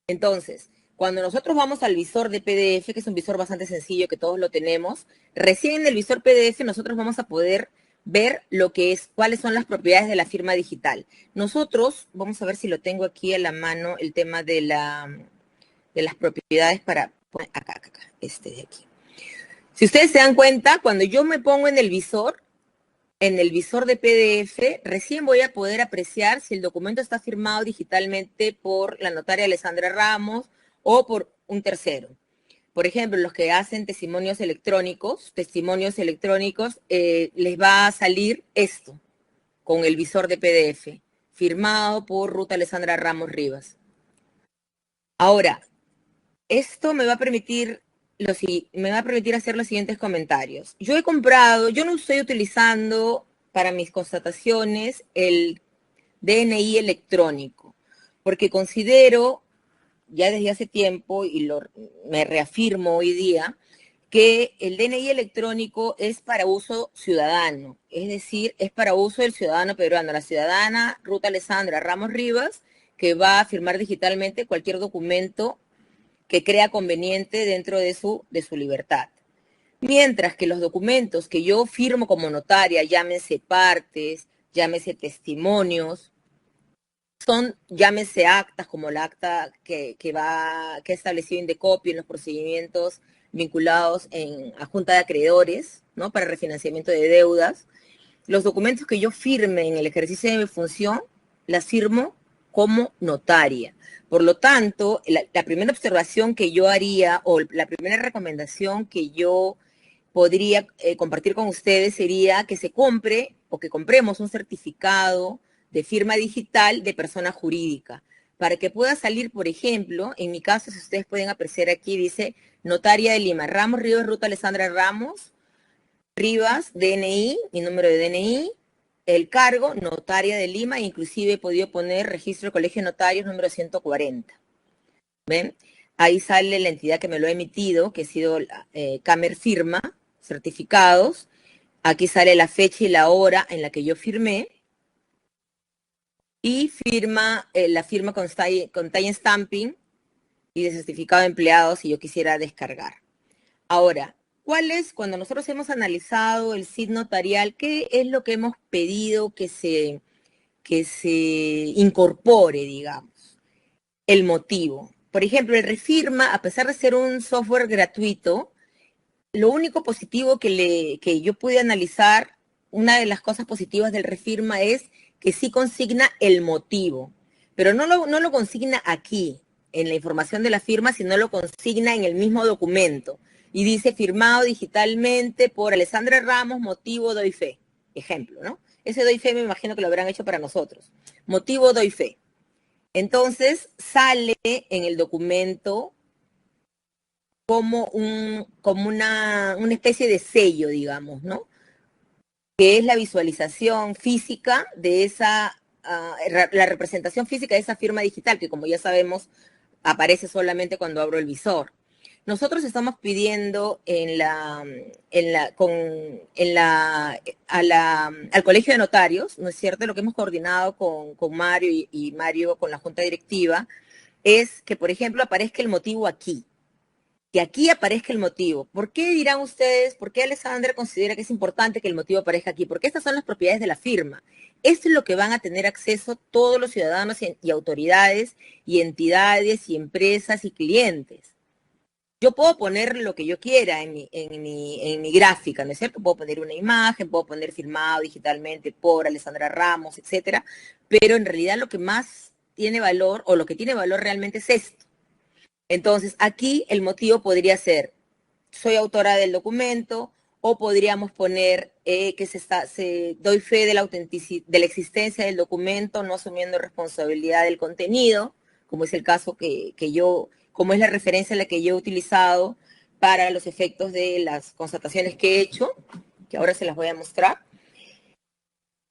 Entonces, cuando nosotros vamos al visor de PDF, que es un visor bastante sencillo, que todos lo tenemos, recién en el visor PDF nosotros vamos a poder ver lo que es, cuáles son las propiedades de la firma digital. Nosotros, vamos a ver si lo tengo aquí a la mano, el tema de las propiedades para, acá, este de aquí. Si ustedes se dan cuenta, cuando yo me pongo en el visor de PDF, recién voy a poder apreciar si el documento está firmado digitalmente por la notaria Alessandra Ramos o por un tercero. Por ejemplo, los que hacen testimonios electrónicos, les va a salir esto con el visor de PDF, firmado por Ruth Alessandra Ramos Rivas. Ahora, esto me va a permitir hacer los siguientes comentarios. Yo no estoy utilizando para mis constataciones el DNI electrónico, porque considero, ya desde hace tiempo, y me reafirmo hoy día, que el DNI electrónico es para uso ciudadano, es decir, es para uso del ciudadano peruano, la ciudadana Ruth Alessandra Ramos Rivas, que va a firmar digitalmente cualquier documento que crea conveniente dentro de su libertad. Mientras que los documentos que yo firmo como notaria, llámese partes, llámese testimonios, llámese actas, como la acta que ha establecido Indecopio en los procedimientos vinculados a Junta de Acreedores, ¿no? Para refinanciamiento de deudas. Los documentos que yo firme en el ejercicio de mi función, las firmo como notaria. Por lo tanto, la primera observación que yo haría o la primera recomendación que yo podría compartir con ustedes sería que se compre o que compremos un certificado de firma digital de persona jurídica para que pueda salir, por ejemplo, en mi caso, si ustedes pueden apreciar aquí, dice Notaria de Lima, Ramos Rivas, Ruth Alessandra Ramos Rivas, DNI, mi número de DNI, el cargo, notaria de Lima, inclusive he podido poner registro del Colegio de Notarios número 140. ¿Ven? Ahí sale la entidad que me lo ha emitido, que ha sido Camer Firma, certificados. Aquí sale la fecha y la hora en la que yo firmé. Y la firma con time stamping y de certificado de empleado si yo quisiera descargar. Ahora, cuando nosotros hemos analizado el CID notarial, qué es lo que hemos pedido que se incorpore, digamos? El motivo. Por ejemplo, el Refirma, a pesar de ser un software gratuito, lo único positivo que yo pude analizar, una de las cosas positivas del Refirma es que sí consigna el motivo, pero no lo consigna aquí, en la información de la firma, sino lo consigna en el mismo documento. Y dice firmado digitalmente por Alessandra Ramos, motivo doy fe. Ejemplo, ¿no? Ese doy fe me imagino que lo habrán hecho para nosotros. Motivo doy fe. Entonces sale en el documento como una especie de sello, digamos, ¿no? Que es la visualización física de la representación física de esa firma digital, que como ya sabemos, aparece solamente cuando abro el visor. Nosotros estamos pidiendo al Colegio de Notarios, ¿no es cierto? Lo que hemos coordinado con Mario y Mario con la Junta Directiva es que, por ejemplo, aparezca el motivo aquí. Que aquí aparezca el motivo. ¿Por qué dirán ustedes, por qué Alessandra considera que es importante que el motivo aparezca aquí? Porque estas son las propiedades de la firma. Esto es lo que van a tener acceso todos los ciudadanos y autoridades y entidades y empresas y clientes. Yo puedo poner lo que yo quiera en mi gráfica, ¿no es cierto? Puedo poner una imagen, puedo poner firmado digitalmente por Alessandra Ramos, etcétera, pero en realidad lo que más tiene valor, o lo que tiene valor realmente es esto. Entonces, aquí el motivo podría ser, soy autora del documento, o podríamos poner que doy fe de de la existencia del documento, no asumiendo responsabilidad del contenido, como es el caso como es la referencia a la que yo he utilizado para los efectos de las constataciones que he hecho, que ahora se las voy a mostrar.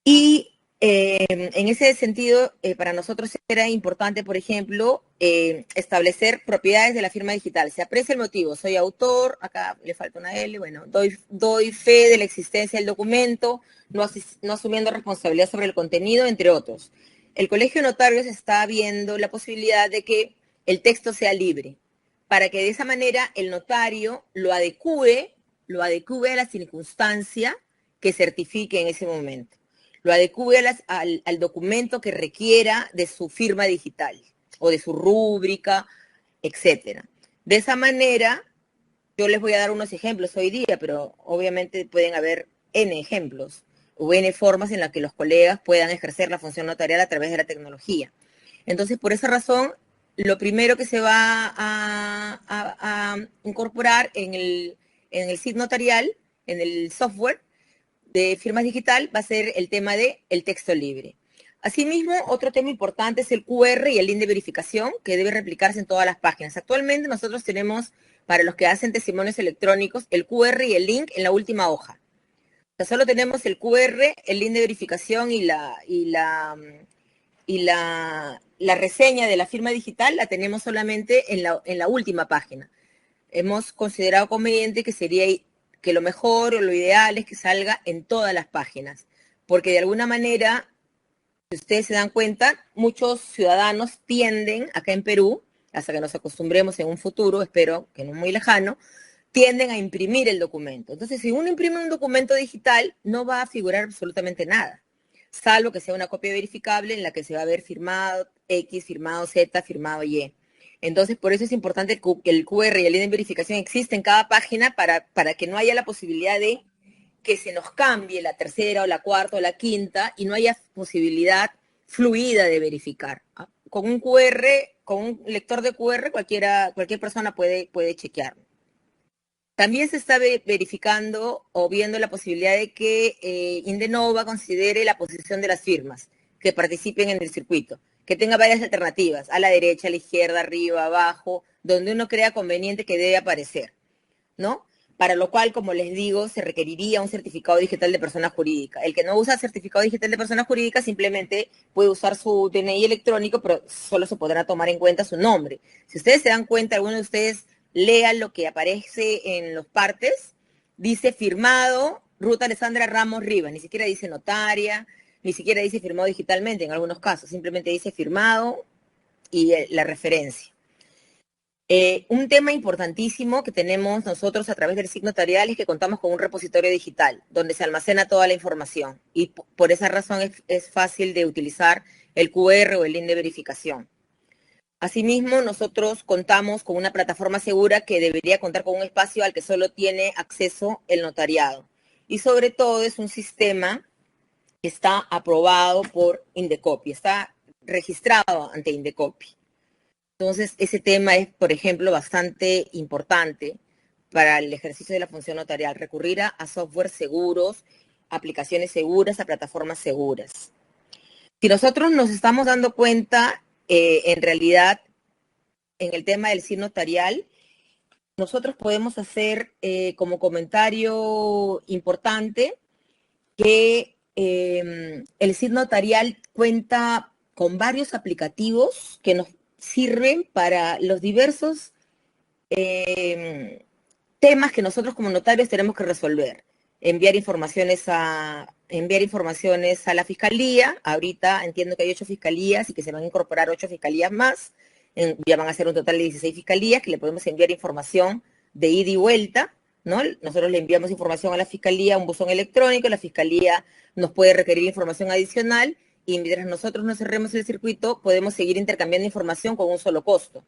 Y en ese sentido, para nosotros era importante, por ejemplo, establecer propiedades de la firma digital. Se aprecia el motivo, soy autor, acá le falta una L, bueno, doy fe de la existencia del documento, no asumiendo responsabilidad sobre el contenido, entre otros. El Colegio de Notarios está viendo la posibilidad de que el texto sea libre, para que de esa manera el notario lo adecue a la circunstancia que certifique en ese momento. Lo adecue al documento que requiera de su firma digital o de su rúbrica, etc. De esa manera, yo les voy a dar unos ejemplos hoy día, pero obviamente pueden haber N ejemplos o N formas en las que los colegas puedan ejercer la función notarial a través de la tecnología. Entonces, por esa razón, lo primero que se va a incorporar en el SID notarial, en el software de firmas digital, va a ser el tema del texto libre. Asimismo, otro tema importante es el QR y el link de verificación, que debe replicarse en todas las páginas. Actualmente nosotros tenemos, para los que hacen testimonios electrónicos, el QR y el link en la última hoja. O sea, solo tenemos el QR, el link de verificación y la reseña de la firma digital la tenemos solamente en la última página. Hemos considerado conveniente que lo mejor o lo ideal es que salga en todas las páginas, porque de alguna manera, si ustedes se dan cuenta, muchos ciudadanos tienden, acá en Perú, hasta que nos acostumbremos en un futuro, espero que no muy lejano, tienden a imprimir el documento. Entonces, si uno imprime un documento digital, no va a figurar absolutamente nada, salvo que sea una copia verificable en la que se va a ver firmado X, firmado Z, firmado Y. Entonces, por eso es importante que el QR y el link de verificación exista en cada página para que no haya la posibilidad de que se nos cambie la tercera o la cuarta o la quinta y no haya posibilidad fluida de verificar. Con un QR, con un lector de QR, cualquier persona puede chequearlo. También se está verificando o viendo la posibilidad de que Indenova considere la posición de las firmas que participen en el circuito, que tenga varias alternativas, a la derecha, a la izquierda, arriba, abajo, donde uno crea conveniente que debe aparecer, ¿no? Para lo cual, como les digo, se requeriría un certificado digital de persona jurídica. El que no usa certificado digital de persona jurídica simplemente puede usar su DNI electrónico, pero solo se podrá tomar en cuenta su nombre. Si ustedes se dan cuenta, algunos de ustedes lean lo que aparece en los partes, dice firmado Ruth Alessandra Ramos Rivas, ni siquiera dice notaria, ni siquiera dice firmado digitalmente en algunos casos, simplemente dice firmado y la referencia. Un tema importantísimo que tenemos nosotros a través del SIG notarial es que contamos con un repositorio digital donde se almacena toda la información y por esa razón es fácil de utilizar el QR o el link de verificación. Asimismo, nosotros contamos con una plataforma segura que debería contar con un espacio al que solo tiene acceso el notariado. Y sobre todo es un sistema que está aprobado por Indecopi, está registrado ante Indecopi. Entonces, ese tema es, por ejemplo, bastante importante para el ejercicio de la función notarial, recurrir a software seguros, aplicaciones seguras, a plataformas seguras. Si nosotros nos estamos dando cuenta, en realidad, en el tema del SID notarial, nosotros podemos hacer como comentario importante que el SID notarial cuenta con varios aplicativos que nos sirven para los diversos temas que nosotros como notarios tenemos que resolver. Enviar informaciones a la fiscalía. Ahorita entiendo que hay 8 fiscalías y que se van a incorporar 8 fiscalías más. Ya van a ser un total de 16 fiscalías que le podemos enviar información de ida y vuelta, ¿no? Nosotros le enviamos información a la fiscalía, un buzón electrónico, la fiscalía nos puede requerir información adicional y mientras nosotros no cerremos el circuito podemos seguir intercambiando información con un solo costo,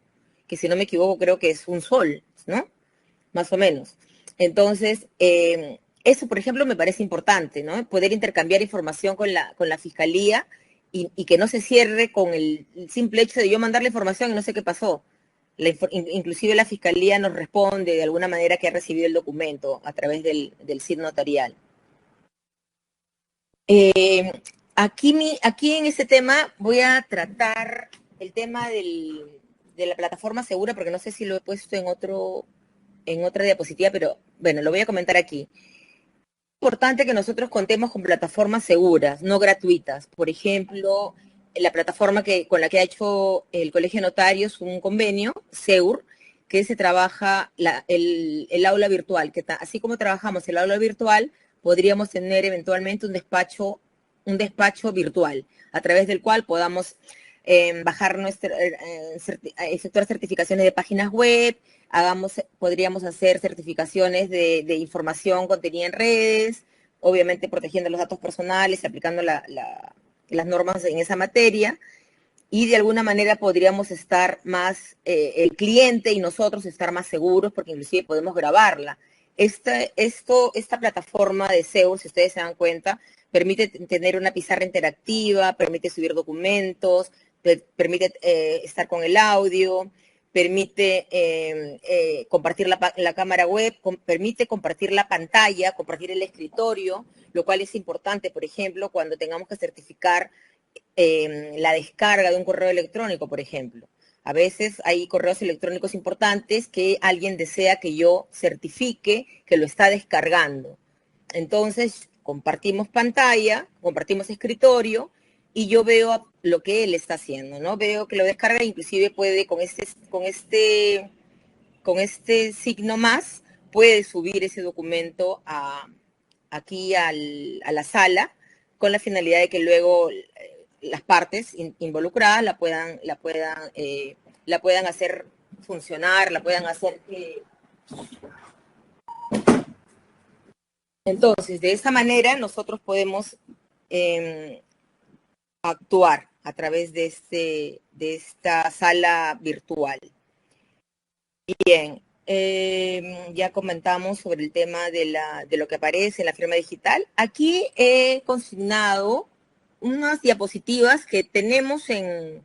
que si no me equivoco creo que es un sol, ¿no? Más o menos. Entonces, eso, por ejemplo, me parece importante, ¿no? Poder intercambiar información con la fiscalía y que no se cierre con el simple hecho de yo mandar la información y no sé qué pasó. Inclusive la Fiscalía nos responde de alguna manera que ha recibido el documento a través del CID notarial. Aquí en este tema voy a tratar el tema de la plataforma segura, porque no sé si lo he puesto en otra diapositiva, pero bueno, lo voy a comentar aquí. Es importante que nosotros contemos con plataformas seguras, no gratuitas. Por ejemplo, la plataforma con la que ha hecho el Colegio de Notarios un convenio, SEUR, que se trabaja el aula virtual, que así como trabajamos el aula virtual, podríamos tener eventualmente un despacho virtual, a través del cual podamos efectuar certificaciones de páginas web, podríamos hacer certificaciones de información contenida en redes, obviamente protegiendo los datos personales, aplicando las normas en esa materia, y de alguna manera podríamos estar más, el cliente y nosotros estar más seguros, porque inclusive podemos grabarla. Esta plataforma de SEO, si ustedes se dan cuenta, permite tener una pizarra interactiva, permite subir documentos, permite estar con el audio, permite compartir la cámara web, permite compartir la pantalla, compartir el escritorio, lo cual es importante, por ejemplo, cuando tengamos que certificar la descarga de un correo electrónico, por ejemplo. A veces hay correos electrónicos importantes que alguien desea que yo certifique que lo está descargando. Entonces, compartimos pantalla, compartimos escritorio y yo veo lo que él está haciendo, ¿no? Veo que lo descarga, inclusive puede con este signo más, puede subir ese documento aquí a la sala con la finalidad de que luego las partes involucradas la puedan hacer funcionar, la puedan hacer que... Entonces, de esa manera nosotros podemos actuar a través de esta sala virtual. Bien, ya comentamos sobre el tema de lo que aparece en la firma digital. Aquí he consignado unas diapositivas que tenemos en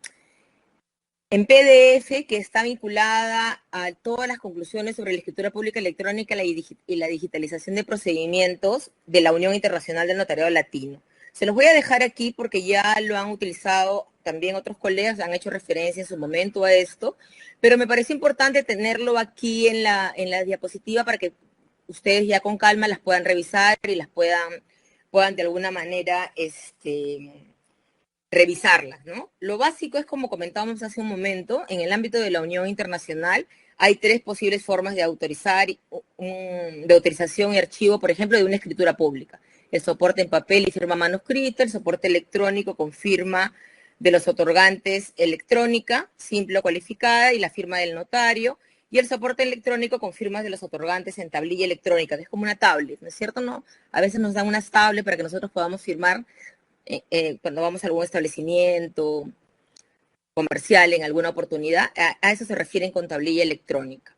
PDF, que está vinculada a todas las conclusiones sobre la escritura pública electrónica y la digitalización de procedimientos de la Unión Internacional del Notariado Latino. Se los voy a dejar aquí porque ya lo han utilizado también otros colegas, han hecho referencia en su momento a esto, pero me parece importante tenerlo aquí en la diapositiva para que ustedes ya con calma las puedan revisar y las puedan de alguna manera revisarlas, ¿no? Lo básico es, como comentábamos hace un momento, en el ámbito de la Unión Internacional hay 3 posibles formas de de autorización y archivo, por ejemplo, de una escritura pública. El soporte en papel y firma manuscrita, el soporte electrónico con firma de los otorgantes electrónica, simple o cualificada, y la firma del notario, y el soporte electrónico con firmas de los otorgantes en tablilla electrónica, que es como una tablet, ¿no es cierto? ¿No? A veces nos dan unas tablets para que nosotros podamos firmar cuando vamos a algún establecimiento comercial en alguna oportunidad, a eso se refieren con tablilla electrónica.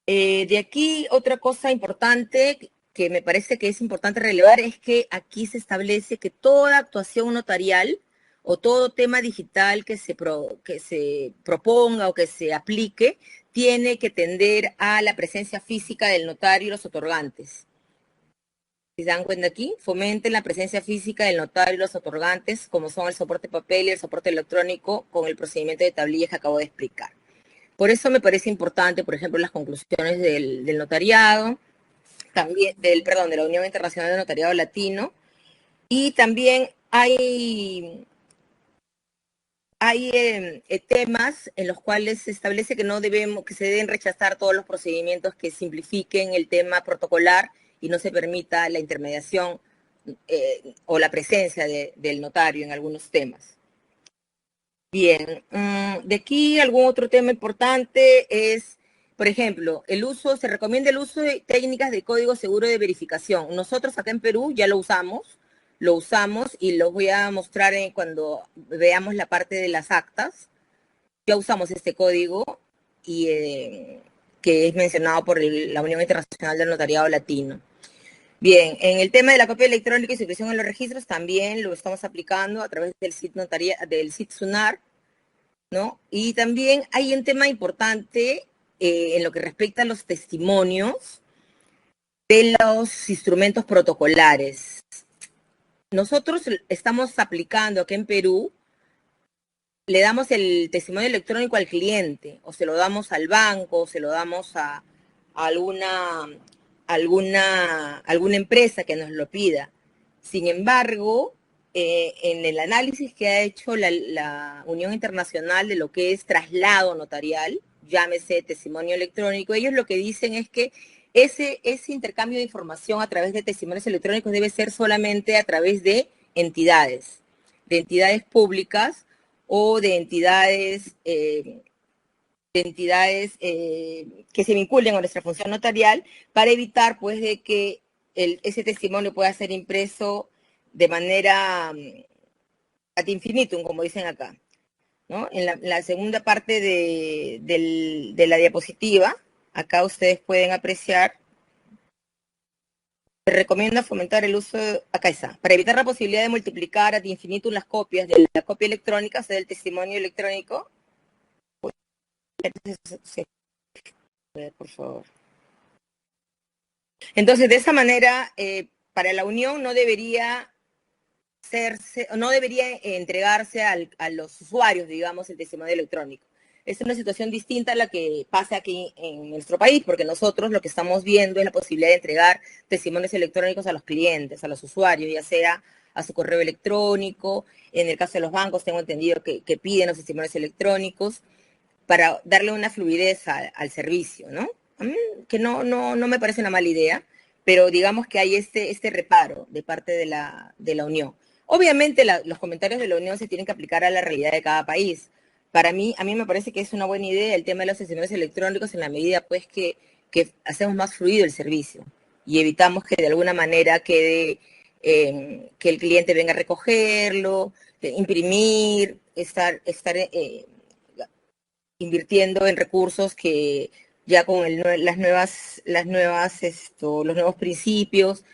De aquí, otra cosa importante que me parece que es importante relevar es que aquí se establece que toda actuación notarial o todo tema digital que se proponga o que se aplique tiene que tender a la presencia física del notario y los otorgantes. Si se dan cuenta aquí, fomenten la presencia física del notario y los otorgantes, como son el soporte papel y el soporte electrónico, con el procedimiento de tablillas que acabo de explicar. Por eso me parece importante, por ejemplo, las conclusiones del notariado, también de la Unión Internacional del Notariado Latino, y también hay temas en los cuales se establece que se deben rechazar todos los procedimientos que simplifiquen el tema protocolar y no se permita la intermediación o la presencia del notario en algunos temas. Bien, de aquí algún otro tema importante es, por ejemplo, se recomienda el uso de técnicas de código seguro de verificación. Nosotros acá en Perú ya lo usamos y lo voy a mostrar cuando veamos la parte de las actas. Ya usamos este código y que es mencionado por la Unión Internacional del Notariado Latino. Bien, en el tema de la copia electrónica y su inscripción en los registros también lo estamos aplicando a través del SIT SUNAR. ¿no? Y también hay un tema importante en lo que respecta a los testimonios de los instrumentos protocolares. Nosotros estamos aplicando aquí en Perú, le damos el testimonio electrónico al cliente, o se lo damos al banco, o se lo damos a alguna, alguna empresa que nos lo pida. Sin embargo, en el análisis que ha hecho la Unión Internacional de lo que es traslado notarial, llámese testimonio electrónico, ellos lo que dicen es que ese intercambio de información a través de testimonios electrónicos debe ser solamente a través de entidades públicas o de entidades que se vinculen a nuestra función notarial para evitar pues de que ese testimonio pueda ser impreso de manera ad infinitum, como dicen acá, ¿no? En la segunda parte de la diapositiva, acá ustedes pueden apreciar, se recomienda fomentar el uso, acá está, para evitar la posibilidad de multiplicar ad infinitum las copias de la copia electrónica, o sea, del testimonio electrónico. Entonces, por favor. Entonces, de esa manera, para la Unión no debería entregarse a los usuarios, digamos, el testimonio electrónico. Es una situación distinta a la que pasa aquí en nuestro país, porque nosotros lo que estamos viendo es la posibilidad de entregar testimonios electrónicos a los clientes, a los usuarios, ya sea a su correo electrónico. En el caso de los bancos, tengo entendido que piden los testimonios electrónicos para darle una fluidez al servicio, ¿no? A mí, que no me parece una mala idea, pero digamos que hay este reparo de parte de la Unión. Obviamente los comentarios de la Unión se tienen que aplicar a la realidad de cada país. A mí me parece que es una buena idea el tema de los testimonios electrónicos en la medida pues que hacemos más fluido el servicio y evitamos que de alguna manera quede que el cliente venga a recogerlo, imprimir, estar invirtiendo en recursos que ya con los nuevos principios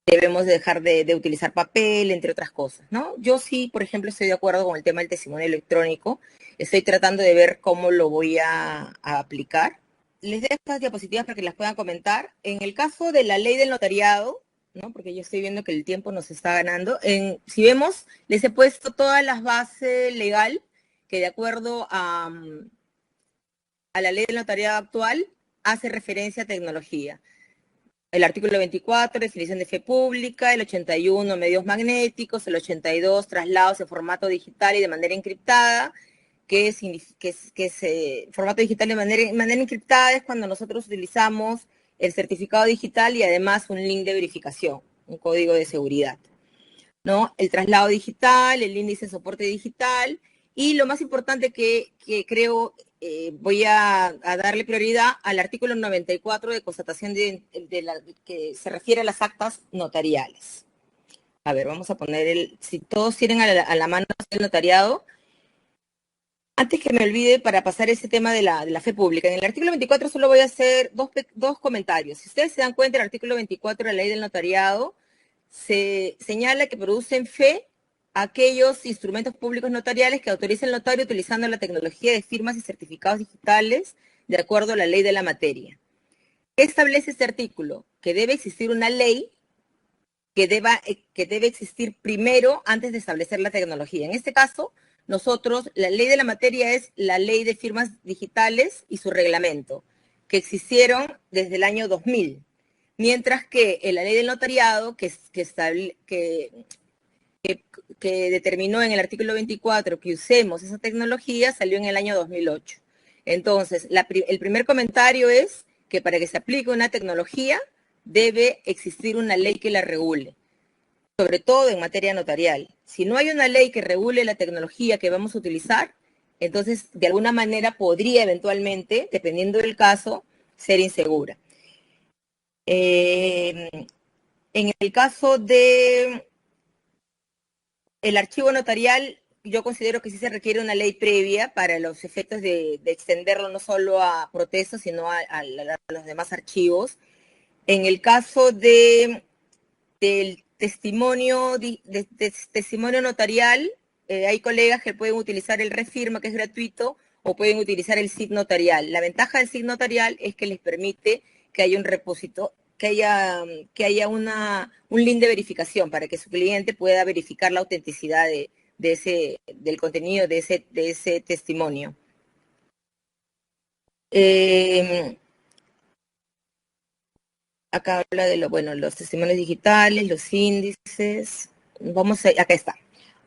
debemos dejar de utilizar papel, entre otras cosas, ¿no? Yo sí, por ejemplo, estoy de acuerdo con el tema del testimonio electrónico. Estoy tratando de ver cómo lo voy a aplicar. Les dejo estas diapositivas para que las puedan comentar. En el caso de la ley del notariado, ¿no? Porque yo estoy viendo que el tiempo nos está ganando. Si vemos, les he puesto todas las bases legal que de acuerdo a la ley del notariado actual hace referencia a tecnología. El artículo 24, definición de fe pública, el 81, medios magnéticos, el 82, traslados en formato digital y de manera encriptada, formato digital de manera encriptada es cuando nosotros utilizamos el certificado digital y además un link de verificación, un código de seguridad, ¿no? El traslado digital, el índice de soporte digital y lo más importante que creo voy a darle prioridad al artículo 94 de constatación que se refiere a las actas notariales. A ver, vamos a poner si todos tienen a la mano el notariado. Antes que me olvide, para pasar ese tema de la fe pública, en el artículo 24 solo voy a hacer dos comentarios. Si ustedes se dan cuenta, el artículo 24 de la ley del notariado se señala que producen fe aquellos instrumentos públicos notariales que autoriza el notario utilizando la tecnología de firmas y certificados digitales de acuerdo a la ley de la materia. ¿Qué establece este artículo? Que debe existir una ley que debe existir primero antes de establecer la tecnología. En este caso, nosotros, la ley de la materia es la ley de firmas digitales y su reglamento, que existieron desde el año 2000, mientras que la ley del notariado, que determinó en el artículo 24 que usemos esa tecnología, salió en el año 2008. Entonces, el primer comentario es que para que se aplique una tecnología debe existir una ley que la regule, sobre todo en materia notarial. Si no hay una ley que regule la tecnología que vamos a utilizar, entonces de alguna manera podría eventualmente, dependiendo del caso, ser insegura. En el caso de el archivo notarial, yo considero que sí se requiere una ley previa para los efectos de extenderlo no solo a protestos, sino a los demás archivos. En el caso del testimonio notarial, hay colegas que pueden utilizar el ReFirma, que es gratuito, o pueden utilizar el SIG notarial. La ventaja del SIG notarial es que les permite que haya un repositorio, que haya un link de verificación para que su cliente pueda verificar la autenticidad del contenido de ese testimonio. Acá habla de los testimonios digitales, los índices. Acá está.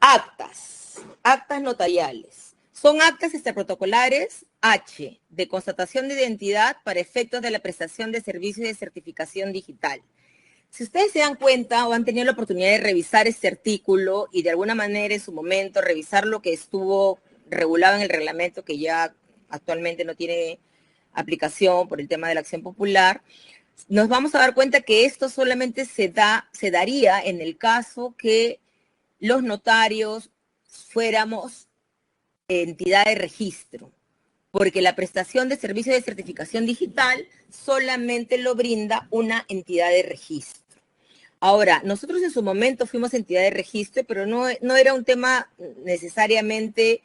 Actas notariales. Son actas extraprotocolares H, de constatación de identidad para efectos de la prestación de servicios de certificación digital. Si ustedes se dan cuenta o han tenido la oportunidad de revisar este artículo y de alguna manera en su momento revisar lo que estuvo regulado en el reglamento, que ya actualmente no tiene aplicación por el tema de la acción popular, nos vamos a dar cuenta que esto solamente se daría en el caso que los notarios fuéramos entidad de registro, porque la prestación de servicios de certificación digital solamente lo brinda una entidad de registro. Ahora, nosotros en su momento fuimos entidad de registro, pero no era un tema necesariamente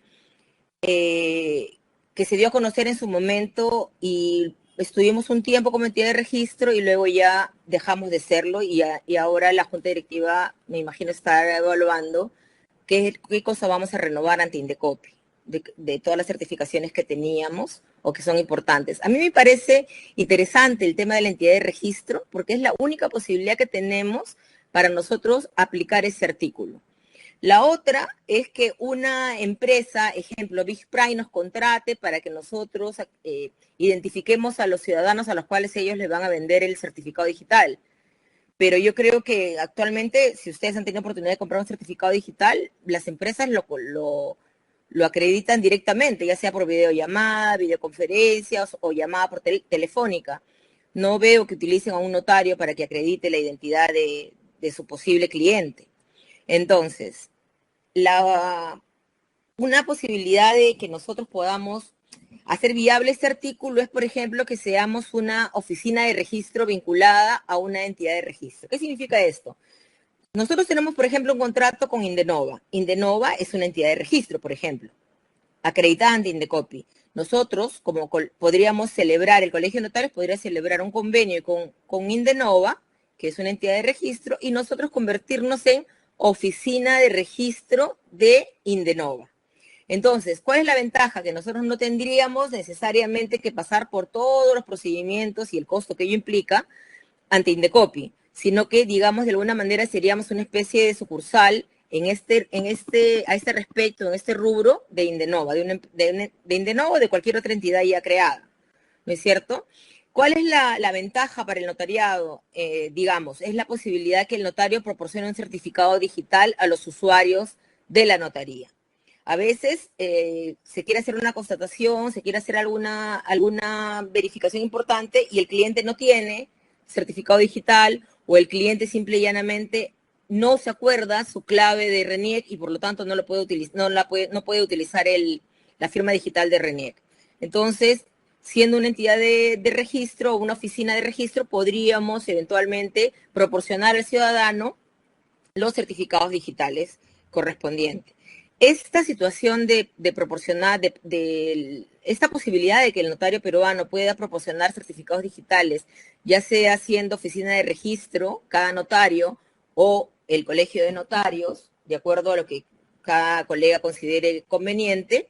que se dio a conocer en su momento y estuvimos un tiempo como entidad de registro y luego ya dejamos de serlo y ahora la Junta Directiva, me imagino, está evaluando qué cosa vamos a renovar ante Indecopi, de todas las certificaciones que teníamos o que son importantes. A mí me parece interesante el tema de la entidad de registro porque es la única posibilidad que tenemos para nosotros aplicar ese artículo. La otra es que una empresa, ejemplo, Big Prime, nos contrate para que nosotros identifiquemos a los ciudadanos a los cuales ellos les van a vender el certificado digital. Pero yo creo que actualmente, si ustedes han tenido oportunidad de comprar un certificado digital, las empresas lo acreditan directamente, ya sea por videollamada, videoconferencias o llamada por telefónica. No veo que utilicen a un notario para que acredite la identidad de su posible cliente. Entonces, una posibilidad de que nosotros podamos hacer viable este artículo es, por ejemplo, que seamos una oficina de registro vinculada a una entidad de registro. ¿Qué significa esto? Nosotros tenemos, por ejemplo, un contrato con Indenova. Indenova es una entidad de registro, por ejemplo, acreditada ante Indecopi. Nosotros, como podríamos celebrar, el Colegio de Notarios podría celebrar un convenio con Indenova, que es una entidad de registro, y nosotros convertirnos en oficina de registro de Indenova. Entonces, ¿cuál es la ventaja? Que nosotros no tendríamos necesariamente que pasar por todos los procedimientos y el costo que ello implica ante Indecopi, sino que, digamos, de alguna manera seríamos una especie de sucursal a este respecto, en este rubro de Indenova, de Indenova o de cualquier otra entidad ya creada, ¿no es cierto? ¿Cuál es la ventaja para el notariado? Digamos, es la posibilidad que el notario proporcione un certificado digital a los usuarios de la notaría. A veces se quiere hacer una constatación, se quiere hacer alguna verificación importante y el cliente no tiene certificado digital o el cliente simple y llanamente no se acuerda su clave de RENIEC y por lo tanto no puede utilizar la firma digital de RENIEC. Entonces, siendo una entidad de registro o una oficina de registro, podríamos eventualmente proporcionar al ciudadano los certificados digitales correspondientes. Esta situación de proporcionar, esta posibilidad de que el notario peruano pueda proporcionar certificados digitales, ya sea siendo oficina de registro, cada notario, o el colegio de notarios, de acuerdo a lo que cada colega considere conveniente,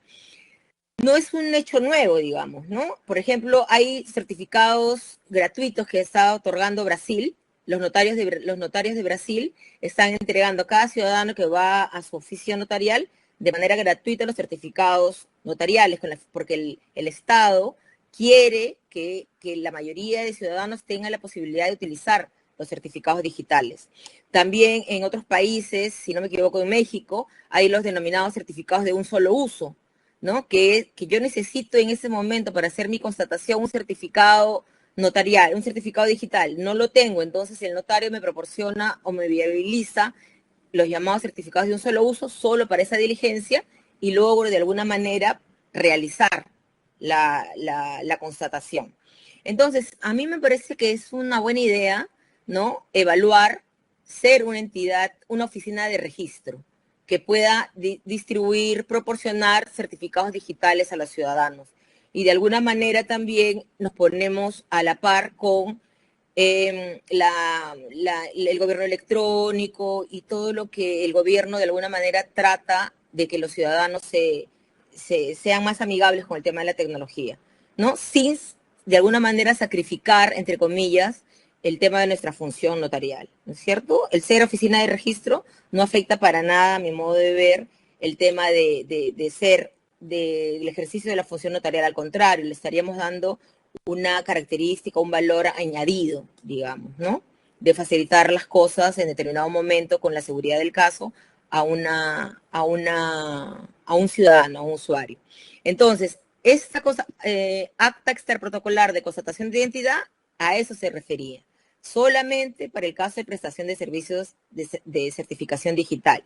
no es un hecho nuevo, digamos, ¿no? Por ejemplo, hay certificados gratuitos que está otorgando Brasil. Los notarios de Brasil están entregando a cada ciudadano que va a su oficio notarial de manera gratuita los certificados notariales, porque el Estado quiere que la mayoría de ciudadanos tengan la posibilidad de utilizar los certificados digitales. También en otros países, si no me equivoco, en México, hay los denominados certificados de un solo uso, ¿no? Que yo necesito en ese momento para hacer mi constatación un certificado notarial, un certificado digital. No lo tengo, entonces el notario me proporciona o me viabiliza los llamados certificados de un solo uso solo para esa diligencia y logro de alguna manera realizar la constatación. Entonces, a mí me parece que es una buena idea, ¿no? Evaluar ser una entidad, una oficina de registro, que pueda distribuir, proporcionar certificados digitales a los ciudadanos. Y de alguna manera también nos ponemos a la par con el gobierno electrónico y todo lo que el gobierno de alguna manera trata de que los ciudadanos sean más amigables con el tema de la tecnología, ¿no? Sin, de alguna manera, sacrificar, entre comillas, el tema de nuestra función notarial, ¿no es cierto? El ser oficina de registro no afecta para nada, a mi modo de ver, el tema de ser del ejercicio de la función notarial. Al contrario, le estaríamos dando una característica, un valor añadido, digamos, ¿no? De facilitar las cosas en determinado momento con la seguridad del caso a un ciudadano, a un usuario. Entonces, esta cosa, acta extraprotocolar de constatación de identidad, a eso se refería. Solamente para el caso de prestación de servicios de certificación digital.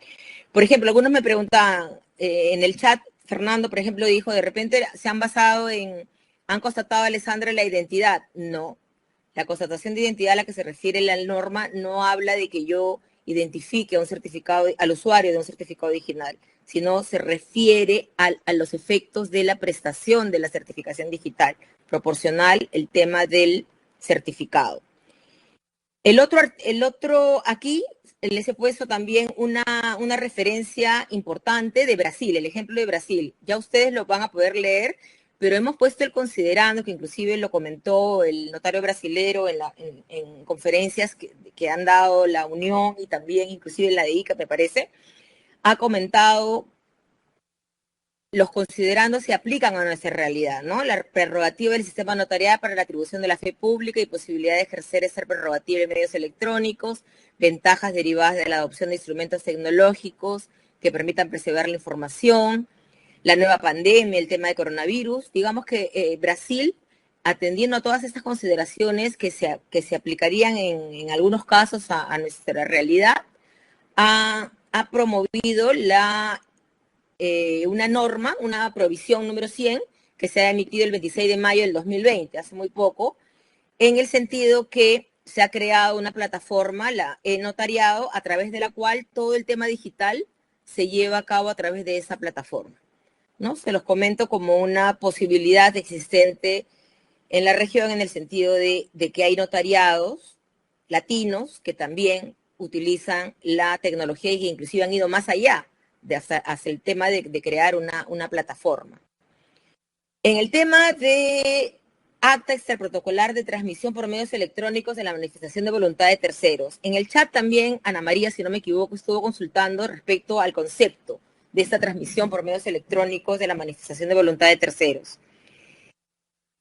Por ejemplo, algunos me preguntaban en el chat, Fernando, por ejemplo, dijo, de repente se han basado han constatado, Alessandra, la identidad. No, la constatación de identidad a la que se refiere la norma no habla de que yo identifique a un certificado, al usuario de un certificado digital, sino se refiere a los efectos de la prestación de la certificación digital, proporcional el tema del certificado. El otro aquí les he puesto también una referencia importante de Brasil, el ejemplo de Brasil. Ya ustedes lo van a poder leer, pero hemos puesto el considerando, que inclusive lo comentó el notario brasilero en conferencias que han dado la Unión y también inclusive la de ICA, me parece, ha comentado los considerandos se aplican a nuestra realidad, ¿no? La prerrogativa del sistema notarial para la atribución de la fe pública y posibilidad de ejercer esa prerrogativa en medios electrónicos, ventajas derivadas de la adopción de instrumentos tecnológicos que permitan preservar la información, la nueva pandemia, el tema de coronavirus. Digamos que Brasil, atendiendo a todas estas consideraciones que se aplicarían en algunos casos a nuestra realidad, ha promovido una norma, una provisión número 100, que se ha emitido el 26 de mayo del 2020, hace muy poco, en el sentido que se ha creado una plataforma, la e-notariado, a través de la cual todo el tema digital se lleva a cabo a través de esa plataforma, ¿no? Se los comento como una posibilidad existente en la región en el sentido de que hay notariados latinos que también utilizan la tecnología y que inclusive han ido más allá hacia el tema de crear una plataforma. En el tema de acta extraprotocolar de transmisión por medios electrónicos de la manifestación de voluntad de terceros. En el chat también Ana María, si no me equivoco, estuvo consultando respecto al concepto de esta transmisión por medios electrónicos de la manifestación de voluntad de terceros.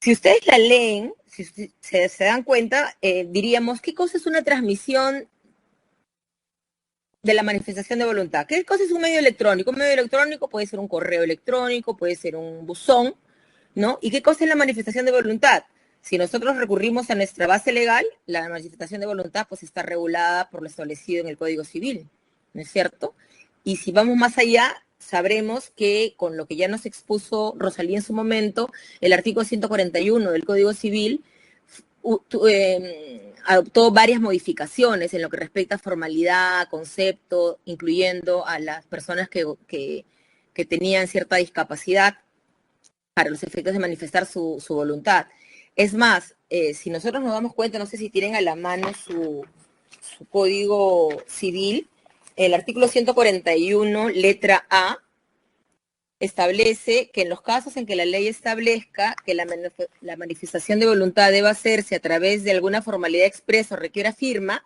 Si ustedes la leen, si se dan cuenta, diríamos, ¿qué cosa es una transmisión de la manifestación de voluntad? ¿Qué cosa es un medio electrónico? Un medio electrónico puede ser un correo electrónico, puede ser un buzón, ¿no? ¿Y qué cosa es la manifestación de voluntad? Si nosotros recurrimos a nuestra base legal, la manifestación de voluntad pues está regulada por lo establecido en el Código Civil, ¿no es cierto? Y si vamos más allá, sabremos que con lo que ya nos expuso Rosalía en su momento, el artículo 141 del Código Civil adoptó varias modificaciones en lo que respecta a formalidad, concepto, incluyendo a las personas que tenían cierta discapacidad para los efectos de manifestar su voluntad. Es más, si nosotros nos damos cuenta, no sé si tienen a la mano su Código Civil, el artículo 141, letra A, establece que en los casos en que la ley establezca que la manifestación de voluntad deba hacerse a través de alguna formalidad expresa o requiera firma,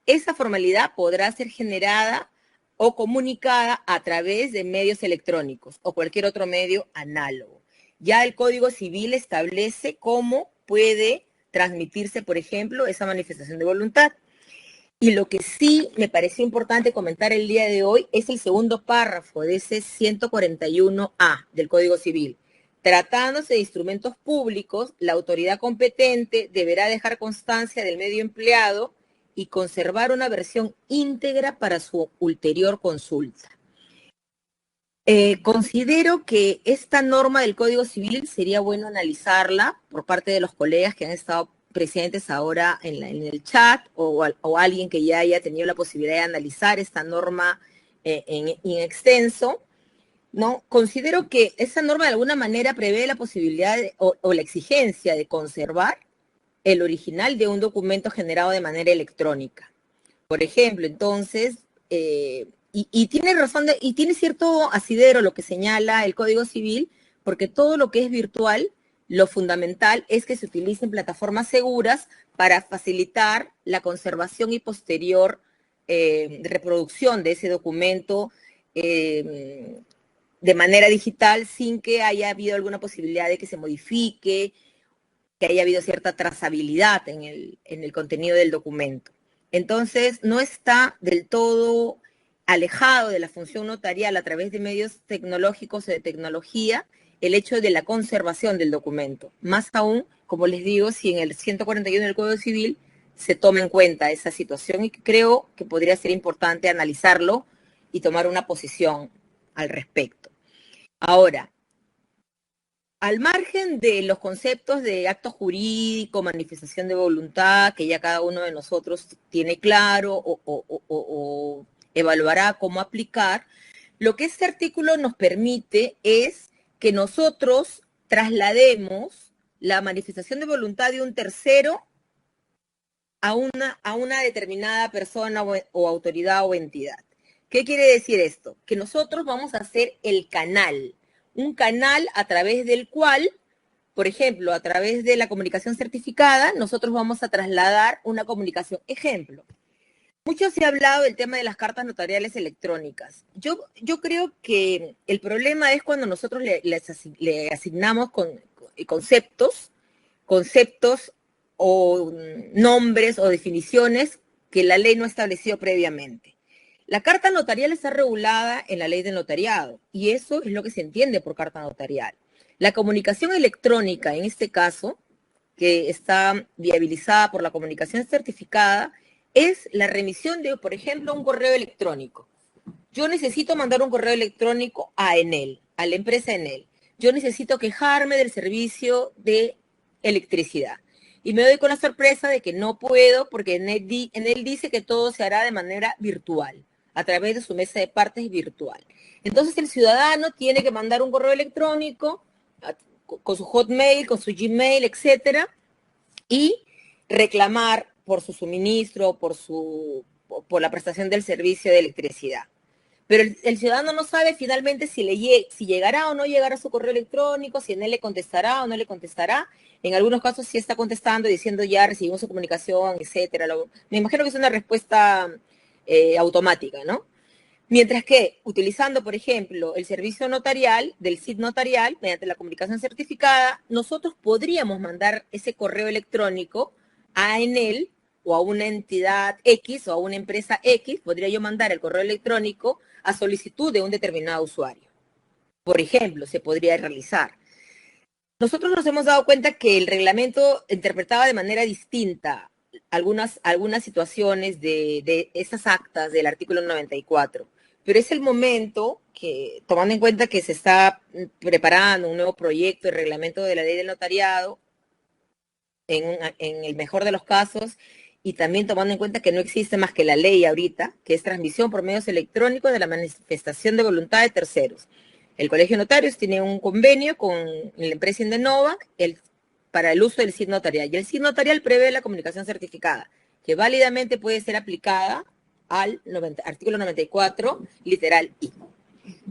esa formalidad podrá ser generada o comunicada a través de medios electrónicos o cualquier otro medio análogo. Ya el Código Civil establece cómo puede transmitirse, por ejemplo, esa manifestación de voluntad. Y lo que sí me pareció importante comentar el día de hoy es el segundo párrafo de ese 141A del Código Civil. Tratándose de instrumentos públicos, la autoridad competente deberá dejar constancia del medio empleado y conservar una versión íntegra para su ulterior consulta. Considero que esta norma del Código Civil sería bueno analizarla por parte de los colegas que han estado presentes ahora en el chat o alguien que ya haya tenido la posibilidad de analizar esta norma en extenso, ¿no? Considero que esa norma de alguna manera prevé la posibilidad o la exigencia de conservar el original de un documento generado de manera electrónica. Por ejemplo, entonces, y tiene razón, y tiene cierto asidero lo que señala el Código Civil, porque todo lo que es virtual, lo fundamental es que se utilicen plataformas seguras para facilitar la conservación y posterior reproducción de ese documento de manera digital sin que haya habido alguna posibilidad de que se modifique, que haya habido cierta trazabilidad en el contenido del documento. Entonces, no está del todo alejado de la función notarial a través de medios tecnológicos o de tecnología el hecho de la conservación del documento. Más aún, como les digo, si en el 141 del Código Civil se toma en cuenta esa situación y creo que podría ser importante analizarlo y tomar una posición al respecto. Ahora, al margen de los conceptos de acto jurídico, manifestación de voluntad, que ya cada uno de nosotros tiene claro o evaluará cómo aplicar, lo que este artículo nos permite es que nosotros traslademos la manifestación de voluntad de un tercero a una determinada persona o autoridad o entidad. ¿Qué quiere decir esto? Que nosotros vamos a hacer el canal, un canal a través del cual, por ejemplo, a través de la comunicación certificada, nosotros vamos a trasladar una comunicación. Ejemplo, mucho se ha hablado del tema de las cartas notariales electrónicas. Yo creo que el problema es cuando nosotros le asignamos conceptos o nombres o definiciones que la ley no ha establecido previamente. La carta notarial está regulada en la ley del notariado y eso es lo que se entiende por carta notarial. La comunicación electrónica, en este caso, que está viabilizada por la comunicación certificada, es la remisión de, por ejemplo, un correo electrónico. Yo necesito mandar un correo electrónico a Enel, a la empresa Enel. Yo necesito quejarme del servicio de electricidad. Y me doy con la sorpresa de que no puedo porque Enel dice que todo se hará de manera virtual, a través de su mesa de partes virtual. Entonces el ciudadano tiene que mandar un correo electrónico con su Hotmail, con su Gmail, etcétera, y reclamar por su suministro, por la prestación del servicio de electricidad. Pero el ciudadano no sabe finalmente si llegará o no llegará su correo electrónico, si en él le contestará o no le contestará. En algunos casos sí está contestando, diciendo ya recibimos su comunicación, etcétera. Me imagino que es una respuesta automática, ¿no? Mientras que utilizando, por ejemplo, el servicio notarial del CID notarial, mediante la comunicación certificada, nosotros podríamos mandar ese correo electrónico a Enel o a una entidad X o a una empresa X, podría yo mandar el correo electrónico a solicitud de un determinado usuario. Por ejemplo, se podría realizar. Nosotros nos hemos dado cuenta que el reglamento interpretaba de manera distinta algunas situaciones de esas actas del artículo 94. Pero es el momento que, tomando en cuenta que se está preparando un nuevo proyecto de reglamento de la ley del notariado, en el mejor de los casos, y también tomando en cuenta que no existe más que la ley ahorita, que es transmisión por medios electrónicos de la manifestación de voluntad de terceros. El Colegio de Notarios tiene un convenio con la empresa Indenova para el uso del CID notarial. Y el CID notarial prevé la comunicación certificada, que válidamente puede ser aplicada al artículo 94, literal I.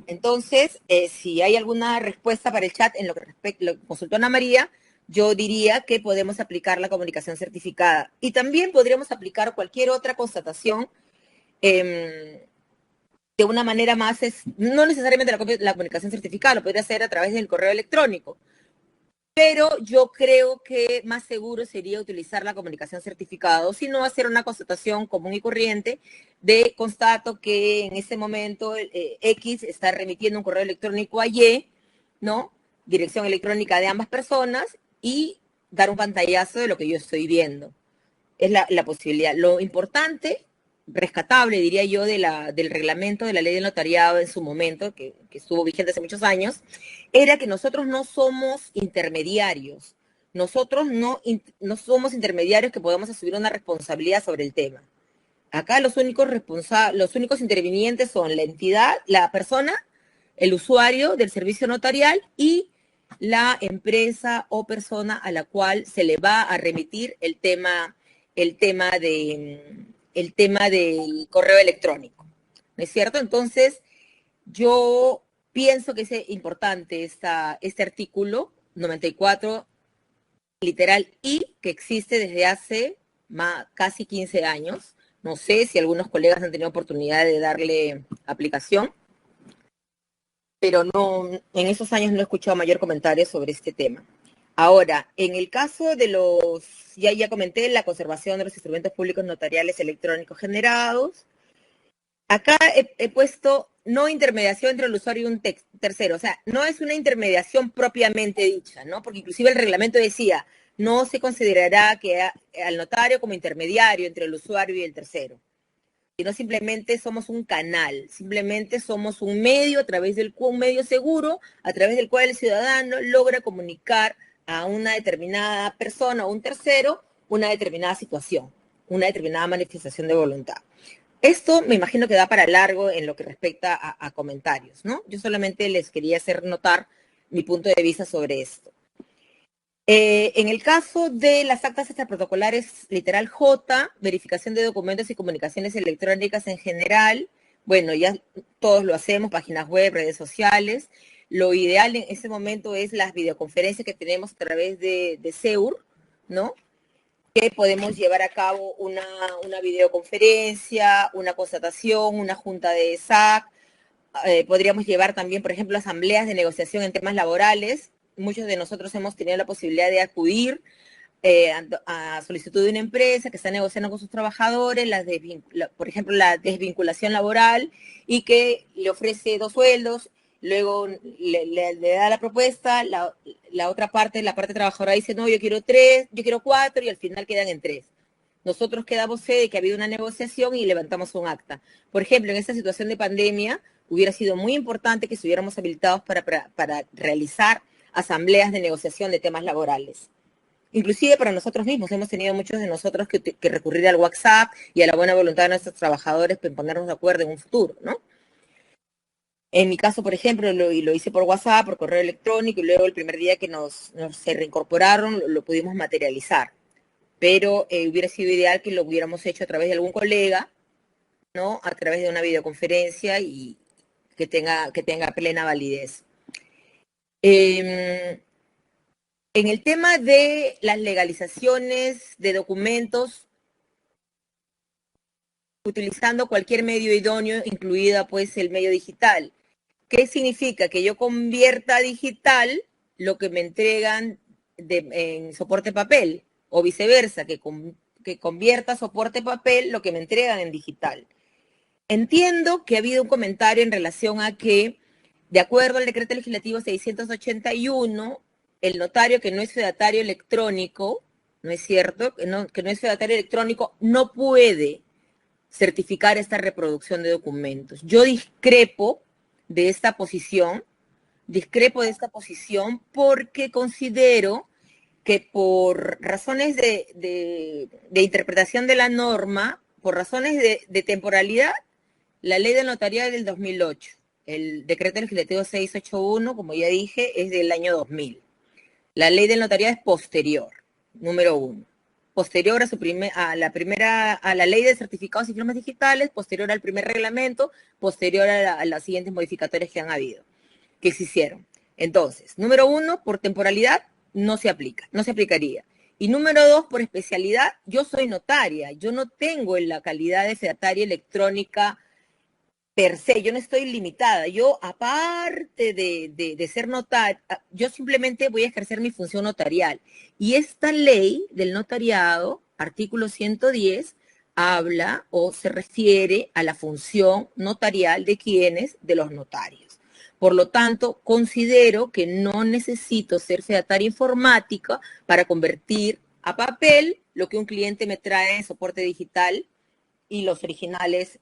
Entonces, si hay alguna respuesta para el chat en lo que consultó Ana María, yo diría que podemos aplicar la comunicación certificada. Y también podríamos aplicar cualquier otra constatación de una manera más, no necesariamente la comunicación certificada, lo podría hacer a través del correo electrónico. Pero yo creo que más seguro sería utilizar la comunicación certificada, o si no, hacer una constatación común y corriente de constato que en ese momento X está remitiendo un correo electrónico a Y, ¿no? Dirección electrónica de ambas personas y dar un pantallazo de lo que yo estoy viendo. Es la posibilidad. Lo importante, rescatable, diría yo, del reglamento de la ley del notariado en su momento, que estuvo vigente hace muchos años, era que nosotros no somos intermediarios. Nosotros no somos intermediarios que podamos asumir una responsabilidad sobre el tema. Acá los únicos responsables, los únicos intervinientes son la entidad, la persona, el usuario del servicio notarial y la empresa o persona a la cual se le va a remitir el tema del correo electrónico. ¿No es cierto? Entonces, yo pienso que es importante este artículo 94, literal I, que existe desde hace casi 15 años. No sé si algunos colegas han tenido oportunidad de darle aplicación, pero no, en esos años no he escuchado mayor comentario sobre este tema. Ahora, en el caso de ya comenté, la conservación de los instrumentos públicos notariales electrónicos generados. Acá he puesto no intermediación entre el usuario y un tercero, o sea, no es una intermediación propiamente dicha, ¿no? Porque inclusive el reglamento decía, no se considerará al notario como intermediario entre el usuario y el tercero, sino simplemente somos un canal, simplemente somos un medio un medio seguro, a través del cual el ciudadano logra comunicar a una determinada persona o un tercero una determinada situación, una determinada manifestación de voluntad. Esto me imagino que da para largo en lo que respecta a comentarios, ¿no? Yo solamente les quería hacer notar mi punto de vista sobre esto. En el caso de las actas extraprotocolares, literal J, verificación de documentos y comunicaciones electrónicas en general, bueno, ya todos lo hacemos, páginas web, redes sociales. Lo ideal en ese momento es las videoconferencias que tenemos a través de SEUR, ¿no? Que podemos llevar a cabo una videoconferencia, una constatación, una junta de SAC. Podríamos llevar también, por ejemplo, asambleas de negociación en temas laborales. Muchos de nosotros hemos tenido la posibilidad de acudir a solicitud de una empresa que está negociando con sus trabajadores, por ejemplo, la desvinculación laboral y que le ofrece 2 sueldos, luego le da la propuesta, la otra parte, la parte trabajadora dice, no, yo quiero 3, yo quiero 4 y al final quedan en 3. Nosotros quedamos fe de que ha habido una negociación y levantamos un acta. Por ejemplo, en esta situación de pandemia, hubiera sido muy importante que estuviéramos habilitados para realizar asambleas de negociación de temas laborales. Inclusive para nosotros mismos, hemos tenido muchos de nosotros que recurrir al WhatsApp y a la buena voluntad de nuestros trabajadores para ponernos de acuerdo en un futuro, ¿no? En mi caso, por ejemplo, lo hice por WhatsApp, por correo electrónico, y luego el primer día que se reincorporaron, lo pudimos materializar. Pero hubiera sido ideal que lo hubiéramos hecho a través de algún colega, ¿no? A través de una videoconferencia y que tenga plena validez. En el tema de las legalizaciones de documentos, utilizando cualquier medio idóneo, incluida pues el medio digital. ¿Qué significa? Que yo convierta digital lo que me entregan en soporte papel, o viceversa, que convierta soporte papel lo que me entregan en digital. Entiendo que ha habido un comentario en relación a que, de acuerdo al decreto legislativo 681, el notario que no es fedatario electrónico, ¿no es cierto? Que no es fedatario electrónico, no puede certificar esta reproducción de documentos. Yo discrepo de esta posición porque considero que por razones de interpretación de la norma, por razones de temporalidad, la ley del notariado es del 2008. El decreto legislativo 681, como ya dije, es del año 2000. La ley del notariado es posterior, número 1. Posterior a la ley de certificados y firmas digitales, posterior al primer reglamento, posterior a las siguientes modificatorias que han habido, que se hicieron. Entonces, número 1, por temporalidad, no se aplicaría. Y número 2, por especialidad, yo soy notaria, yo no tengo en la calidad de fedataria electrónica per se, yo no estoy limitada. Yo, aparte de ser notaria, yo simplemente voy a ejercer mi función notarial. Y esta ley del notariado, artículo 110, habla o se refiere a la función notarial de quienes, de los notarios. Por lo tanto, considero que no necesito ser fedataria informática para convertir a papel lo que un cliente me trae en soporte digital y los originales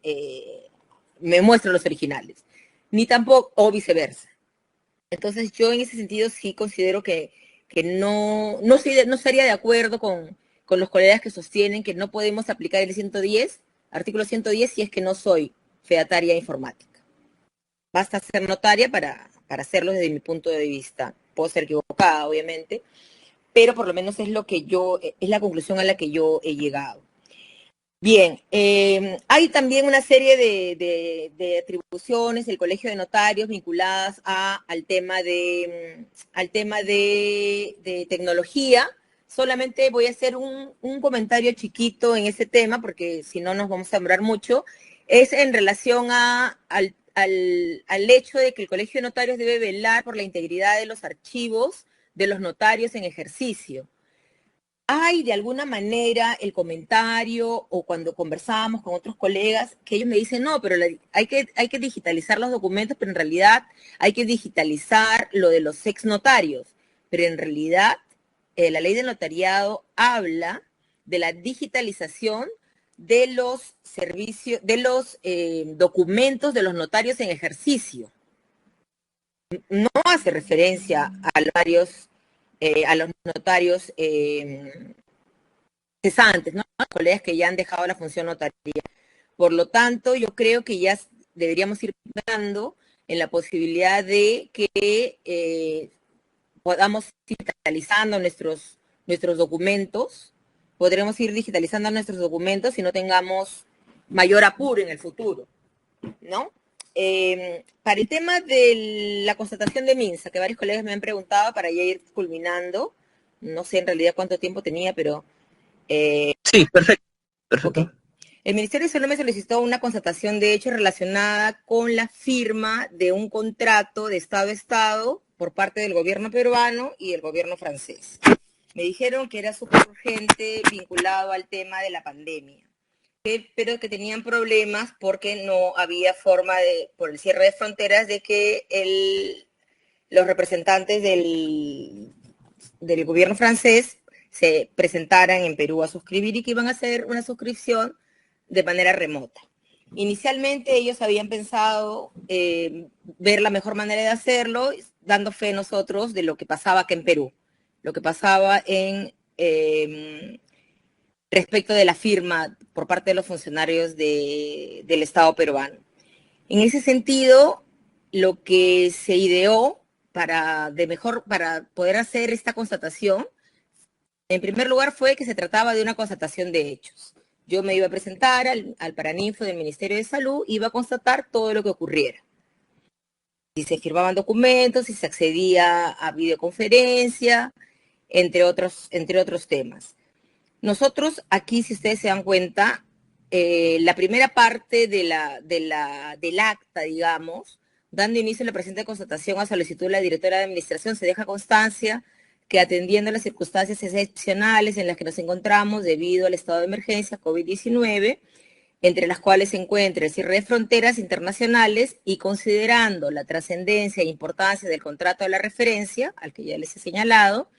me muestran los originales, ni tampoco, o viceversa. Entonces yo en ese sentido sí considero que no estaría de acuerdo con los colegas que sostienen que no podemos aplicar el 110 artículo 110, si es que no soy fedataria informática. Basta ser notaria para hacerlo desde mi punto de vista. Puedo ser equivocada, obviamente, pero por lo menos es la conclusión a la que yo he llegado. Bien, hay también una serie de atribuciones del Colegio de Notarios vinculadas al tema de tecnología. Solamente voy a hacer un comentario chiquito en ese tema, porque si no nos vamos a demorar mucho. Es en relación al hecho de que el Colegio de Notarios debe velar por la integridad de los archivos de los notarios en ejercicio. Hay de alguna manera el comentario o cuando conversábamos con otros colegas que ellos me dicen, no, pero hay que digitalizar los documentos, pero en realidad hay que digitalizar lo de los ex notarios. Pero en realidad la ley del notariado habla de la digitalización de los servicios, de los documentos de los notarios en ejercicio. No hace referencia a los notarios cesantes, ¿no? Los colegas que ya han dejado la función notaria. Por lo tanto, yo creo que ya deberíamos ir dando en la posibilidad de que podamos ir digitalizando nuestros documentos, podremos ir digitalizando nuestros documentos y no tengamos mayor apuro en el futuro, ¿no? Para el tema de la constatación de Minsa, que varios colegas me han preguntado para ya ir culminando, no sé en realidad cuánto tiempo tenía, pero... Sí, perfecto. Okay. El Ministerio de Salud me solicitó una constatación de hecho relacionada con la firma de un contrato de Estado a Estado por parte del gobierno peruano y el gobierno francés. Me dijeron que era súper urgente vinculado al tema de la pandemia, pero que tenían problemas porque no había forma por el cierre de fronteras, de que los representantes del gobierno francés se presentaran en Perú a suscribir y que iban a hacer una suscripción de manera remota. Inicialmente ellos habían pensado ver la mejor manera de hacerlo, dando fe nosotros de lo que pasaba acá en Perú, lo que pasaba respecto de la firma por parte de los funcionarios del Estado peruano. En ese sentido, lo que se ideó para poder hacer esta constatación, en primer lugar fue que se trataba de una constatación de hechos. Yo me iba a presentar al Paraninfo del Ministerio de Salud, iba a constatar todo lo que ocurriera. Si se firmaban documentos, si se accedía a videoconferencia, entre otros temas. Nosotros aquí, si ustedes se dan cuenta, la primera parte del acta, digamos, dando inicio a la presente constatación a solicitud de la directora de administración, se deja constancia que atendiendo a las circunstancias excepcionales en las que nos encontramos debido al estado de emergencia COVID-19, entre las cuales se encuentra el cierre de fronteras internacionales y considerando la trascendencia e importancia del contrato de la referencia, al que ya les he señalado,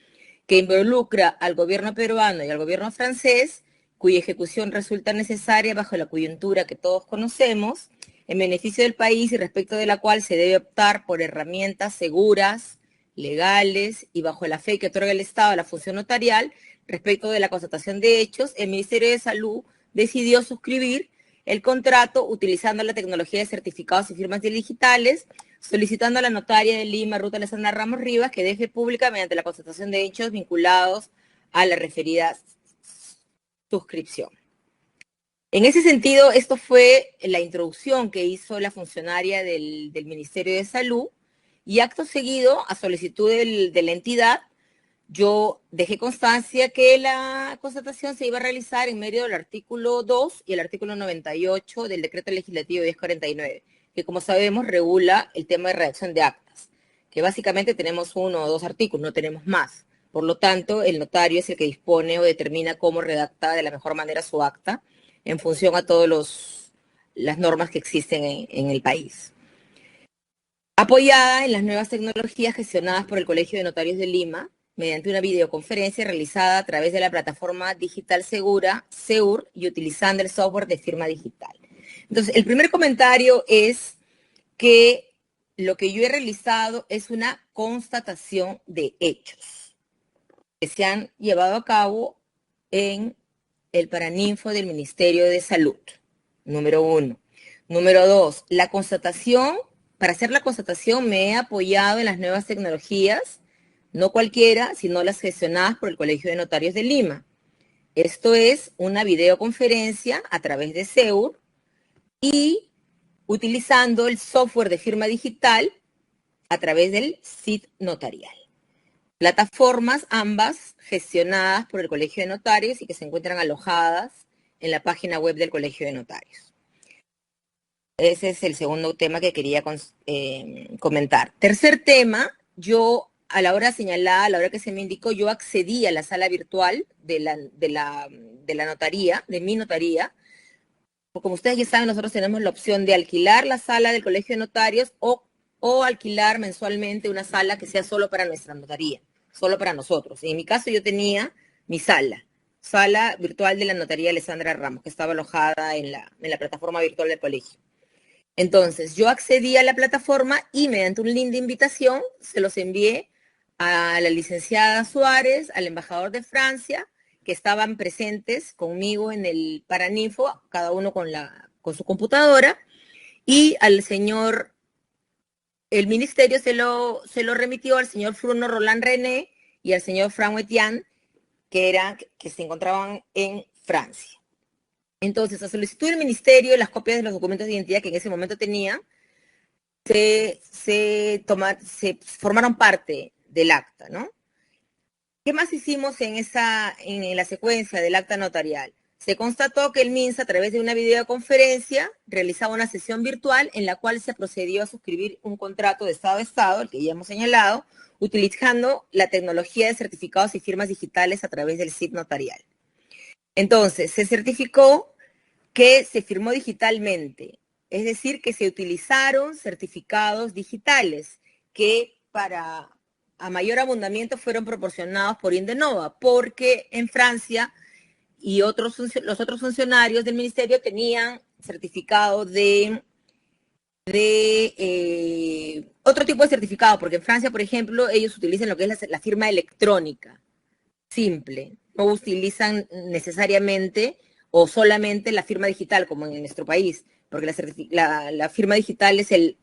que involucra al gobierno peruano y al gobierno francés, cuya ejecución resulta necesaria bajo la coyuntura que todos conocemos, en beneficio del país y respecto de la cual se debe optar por herramientas seguras, legales y bajo la fe que otorga el Estado a la función notarial, respecto de la constatación de hechos, el Ministerio de Salud decidió suscribir el contrato utilizando la tecnología de certificados y firmas digitales, solicitando a la notaria de Lima, Ruth Alessandra Ramos Rivas, que deje pública mediante la constatación de hechos vinculados a la referida suscripción. En ese sentido, esto fue la introducción que hizo la funcionaria del Ministerio de Salud, y acto seguido, a solicitud de la entidad, yo dejé constancia que la constatación se iba a realizar en medio del artículo 2 y el artículo 98 del decreto legislativo 1049, que como sabemos regula el tema de redacción de actas, que básicamente tenemos 1 o 2 artículos, no tenemos más. Por lo tanto, el notario es el que dispone o determina cómo redacta de la mejor manera su acta en función a todas las normas que existen en el país. Apoyada en las nuevas tecnologías gestionadas por el Colegio de Notarios de Lima, mediante una videoconferencia realizada a través de la plataforma digital segura, SEUR, y utilizando el software de firma digital. Entonces, el primer comentario es que lo que yo he realizado es una constatación de hechos que se han llevado a cabo en el Paraninfo del Ministerio de Salud. número 1. Número 2, la constatación, para hacer la constatación me he apoyado en las nuevas tecnologías, no cualquiera, sino las gestionadas por el Colegio de Notarios de Lima. Esto es una videoconferencia a través de Seur y utilizando el software de firma digital a través del SID notarial. Plataformas ambas gestionadas por el Colegio de Notarios y que se encuentran alojadas en la página web del Colegio de Notarios. Ese es el segundo tema que quería comentar. Tercer tema, yo a la hora señalada, a la hora que se me indicó, yo accedí a la sala virtual de la notaría, de mi notaría. Como ustedes ya saben, nosotros tenemos la opción de alquilar la sala del Colegio de Notarios o alquilar mensualmente una sala que sea solo para nuestra notaría, solo para nosotros. En mi caso yo tenía mi sala virtual de la notaría Alessandra Ramos, que estaba alojada en la plataforma virtual del colegio. Entonces, yo accedí a la plataforma y mediante un link de invitación se los envié a la licenciada Suárez, al embajador de Francia, que estaban presentes conmigo en el Paraninfo, cada uno con su computadora, y al señor, el ministerio se lo remitió al señor Fruno Roland René y al señor Franck Etienne, que se encontraban en Francia. Entonces, a solicitud del ministerio, las copias de los documentos de identidad que en ese momento tenía, se formaron parte del acta, ¿no? ¿Qué más hicimos en la secuencia del acta notarial? Se constató que el MINSA, a través de una videoconferencia, realizaba una sesión virtual en la cual se procedió a suscribir un contrato de Estado a Estado, el que ya hemos señalado, utilizando la tecnología de certificados y firmas digitales a través del SID notarial. Entonces, se certificó que se firmó digitalmente, es decir, que se utilizaron certificados digitales que a mayor abundamiento fueron proporcionados por Indenova, porque en Francia y los otros funcionarios del ministerio tenían certificado de otro tipo de certificado, porque en Francia, por ejemplo, ellos utilizan lo que es la firma electrónica, simple, no utilizan necesariamente o solamente la firma digital, como en nuestro país, porque la firma digital es el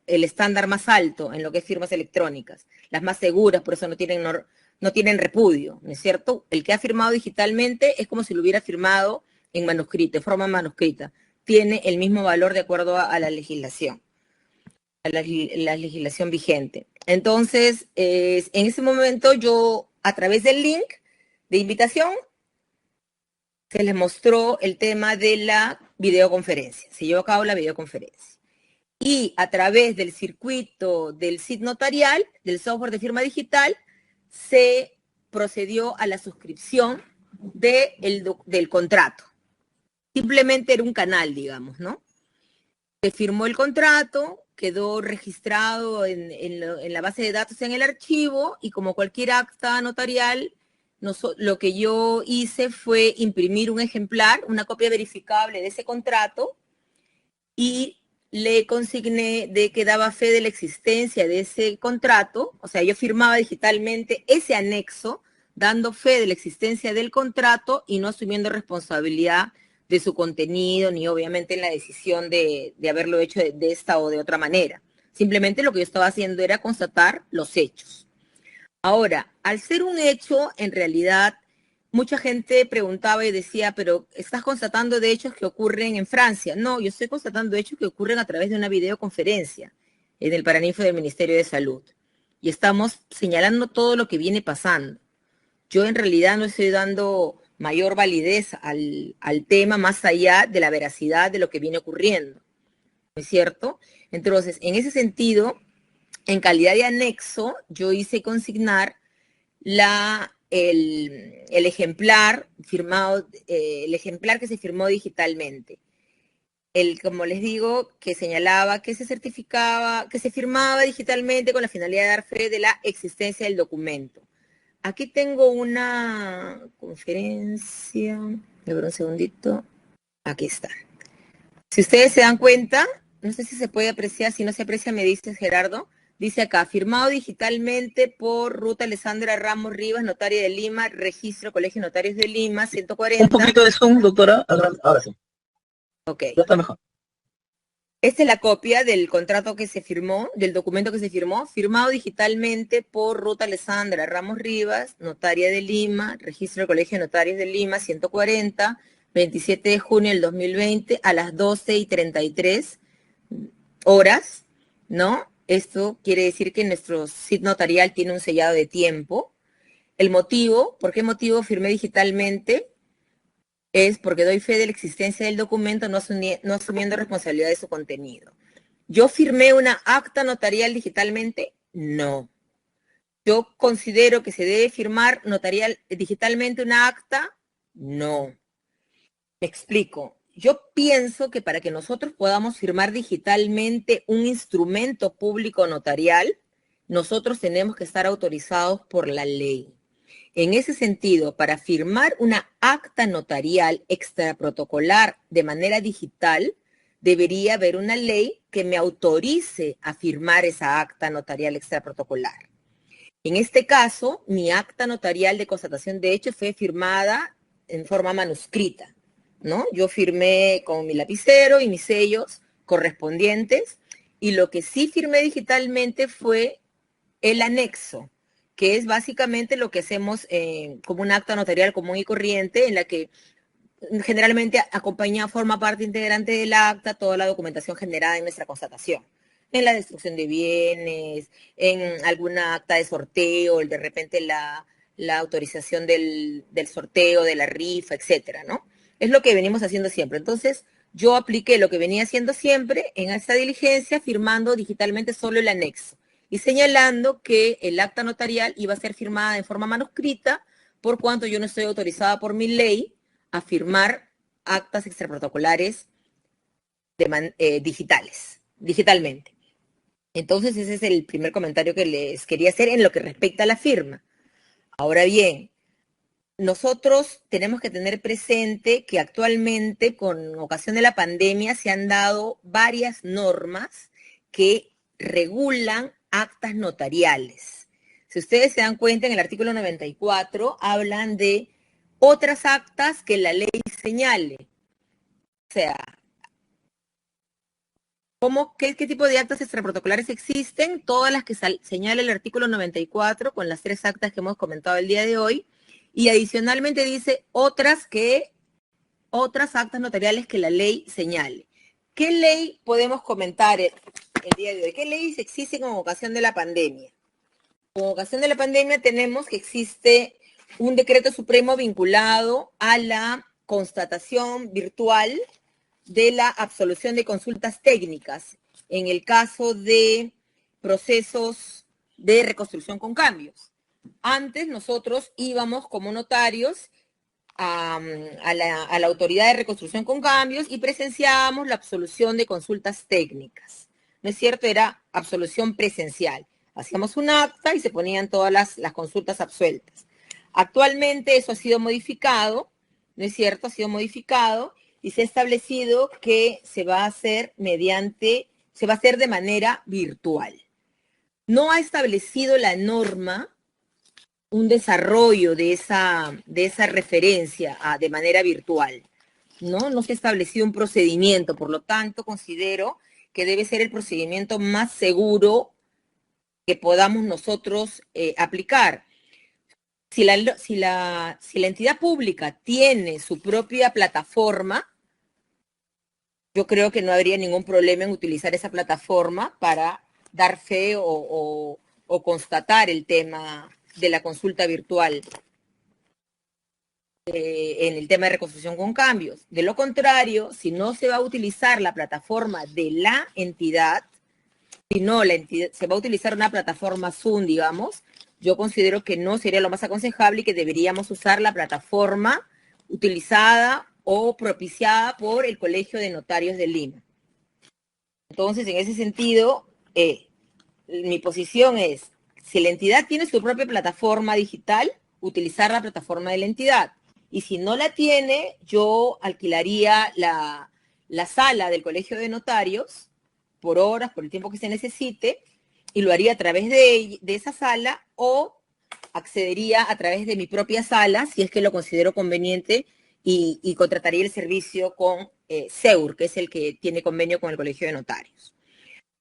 estándar más alto en lo que es firmas electrónicas, las más seguras, por eso no tienen repudio, ¿no es cierto? El que ha firmado digitalmente es como si lo hubiera firmado en manuscrito, en forma manuscrita, tiene el mismo valor de acuerdo a la legislación, la legislación vigente. Entonces, en ese momento yo, a través del link de invitación, se les mostró el tema de la videoconferencia. Se llevó a cabo la videoconferencia. Y a través del circuito del SID notarial, del software de firma digital, se procedió a la suscripción del contrato. Simplemente era un canal, digamos, ¿no? Se firmó el contrato, quedó registrado en la base de datos en el archivo y como cualquier acta notarial, lo que yo hice fue imprimir un ejemplar, una copia verificable de ese contrato y le consigné de que daba fe de la existencia de ese contrato, o sea, yo firmaba digitalmente ese anexo, dando fe de la existencia del contrato y no asumiendo responsabilidad de su contenido, ni obviamente en la decisión de haberlo hecho de esta o de otra manera. Simplemente lo que yo estaba haciendo era constatar los hechos. Ahora, al ser un hecho, en realidad, mucha gente preguntaba y decía, pero ¿estás constatando de hechos que ocurren en Francia? No, yo estoy constatando hechos que ocurren a través de una videoconferencia en el Paraninfo del Ministerio de Salud. Y estamos señalando todo lo que viene pasando. Yo en realidad no estoy dando mayor validez al tema más allá de la veracidad de lo que viene ocurriendo. ¿No es cierto? Entonces, en ese sentido, en calidad de anexo, yo hice consignar el ejemplar firmado, el ejemplar que se firmó digitalmente. Como les digo, que señalaba que se certificaba, que se firmaba digitalmente con la finalidad de dar fe de la existencia del documento. Aquí tengo una conferencia, me ver un segundito, aquí está. Si ustedes se dan cuenta, no sé si se puede apreciar, si no se aprecia me dices Gerardo, dice acá, firmado digitalmente por Ruta Alessandra Ramos Rivas, notaria de Lima, registro Colegio de Notarios de Lima, 140. Un poquito de zoom, doctora, ahora sí. Ok. Está mejor. Esta es la copia del contrato que se firmó, del documento que se firmó, firmado digitalmente por Ruth Alessandra Ramos Rivas, notaria de Lima, registro del Colegio de Notarios de Lima, 140, 27 de junio del 2020, a las 12:33 horas, ¿no? Esto quiere decir que nuestro SID notarial tiene un sellado de tiempo. El motivo, ¿por qué motivo firmé digitalmente? Es porque doy fe de la existencia del documento, no asumiendo responsabilidad de su contenido. ¿Yo firmé una acta notarial digitalmente? No. ¿Yo considero que se debe firmar digitalmente una acta? No. Me explico. Yo pienso que para que nosotros podamos firmar digitalmente un instrumento público notarial, nosotros tenemos que estar autorizados por la ley. En ese sentido, para firmar una acta notarial extraprotocolar de manera digital, debería haber una ley que me autorice a firmar esa acta notarial extraprotocolar. En este caso, mi acta notarial de constatación de hecho fue firmada en forma manuscrita, ¿no? Yo firmé con mi lapicero y mis sellos correspondientes, y lo que sí firmé digitalmente fue el anexo, que es básicamente lo que hacemos como un acta notarial común y corriente, en la que generalmente acompaña, forma parte integrante del acta toda la documentación generada en nuestra constatación, en la destrucción de bienes, en alguna acta de sorteo, de repente la autorización del sorteo, de la rifa, etcétera, ¿no? Es lo que venimos haciendo siempre. Entonces, yo apliqué lo que venía haciendo siempre en esta diligencia, firmando digitalmente solo el anexo y señalando que el acta notarial iba a ser firmada en forma manuscrita, por cuanto yo no estoy autorizada por mi ley a firmar actas extraprotocolares digitalmente. Entonces, ese es el primer comentario que les quería hacer en lo que respecta a la firma. Ahora bien, nosotros tenemos que tener presente que actualmente, con ocasión de la pandemia, se han dado varias normas que regulan actas notariales. Si ustedes se dan cuenta, en el artículo 94 hablan de otras actas que la ley señale. O sea, ¿qué tipo de actas extraprotocolares existen? Todas las que señala el artículo 94, con las 3 actas que hemos comentado el día de hoy, y adicionalmente dice otras actas notariales que la ley señale. ¿Qué ley podemos comentar el día de hoy? ¿Qué leyes existen con ocasión de la pandemia? Con ocasión de la pandemia tenemos que existe un decreto supremo vinculado a la constatación virtual de la absolución de consultas técnicas en el caso de procesos de reconstrucción con cambios. Antes nosotros íbamos como notarios a la autoridad de reconstrucción con cambios y presenciábamos la absolución de consultas técnicas. ¿No es cierto? Era absolución presencial. Hacíamos un acta y se ponían todas las consultas absueltas. Actualmente eso ha sido modificado, ¿no es cierto? Ha sido modificado y se ha establecido que se va a hacer de manera virtual. No ha establecido la norma un desarrollo de esa referencia de manera virtual, ¿no? No se ha establecido un procedimiento, por lo tanto, considero que debe ser el procedimiento más seguro que podamos nosotros aplicar. Si la entidad pública tiene su propia plataforma, yo creo que no habría ningún problema en utilizar esa plataforma para dar fe o constatar el tema de la consulta virtual en el tema de reconstrucción con cambios. De lo contrario, si no se va a utilizar la plataforma de la entidad, se va a utilizar una plataforma Zoom, digamos, yo considero que no sería lo más aconsejable y que deberíamos usar la plataforma utilizada o propiciada por el Colegio de Notarios de Lima. Entonces, en ese sentido, mi posición es, si la entidad tiene su propia plataforma digital, utilizar la plataforma de la entidad. Y si no la tiene, yo alquilaría la sala del Colegio de Notarios por horas, por el tiempo que se necesite, y lo haría a través de esa sala o accedería a través de mi propia sala, si es que lo considero conveniente, y contrataría el servicio con SEUR, que es el que tiene convenio con el Colegio de Notarios.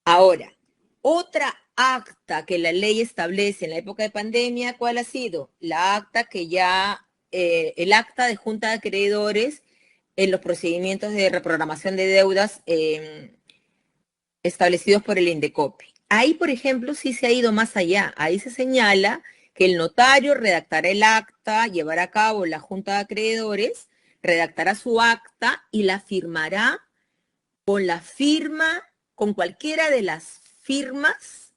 Ahora, otra acta que la ley establece en la época de pandemia, ¿cuál ha sido? La acta que ya, el acta de junta de acreedores en los procedimientos de reprogramación de deudas establecidos por el INDECOPI. Ahí, por ejemplo, sí se ha ido más allá. Ahí se señala que el notario redactará el acta, llevará a cabo la junta de acreedores, redactará su acta y la firmará con cualquiera de las firmas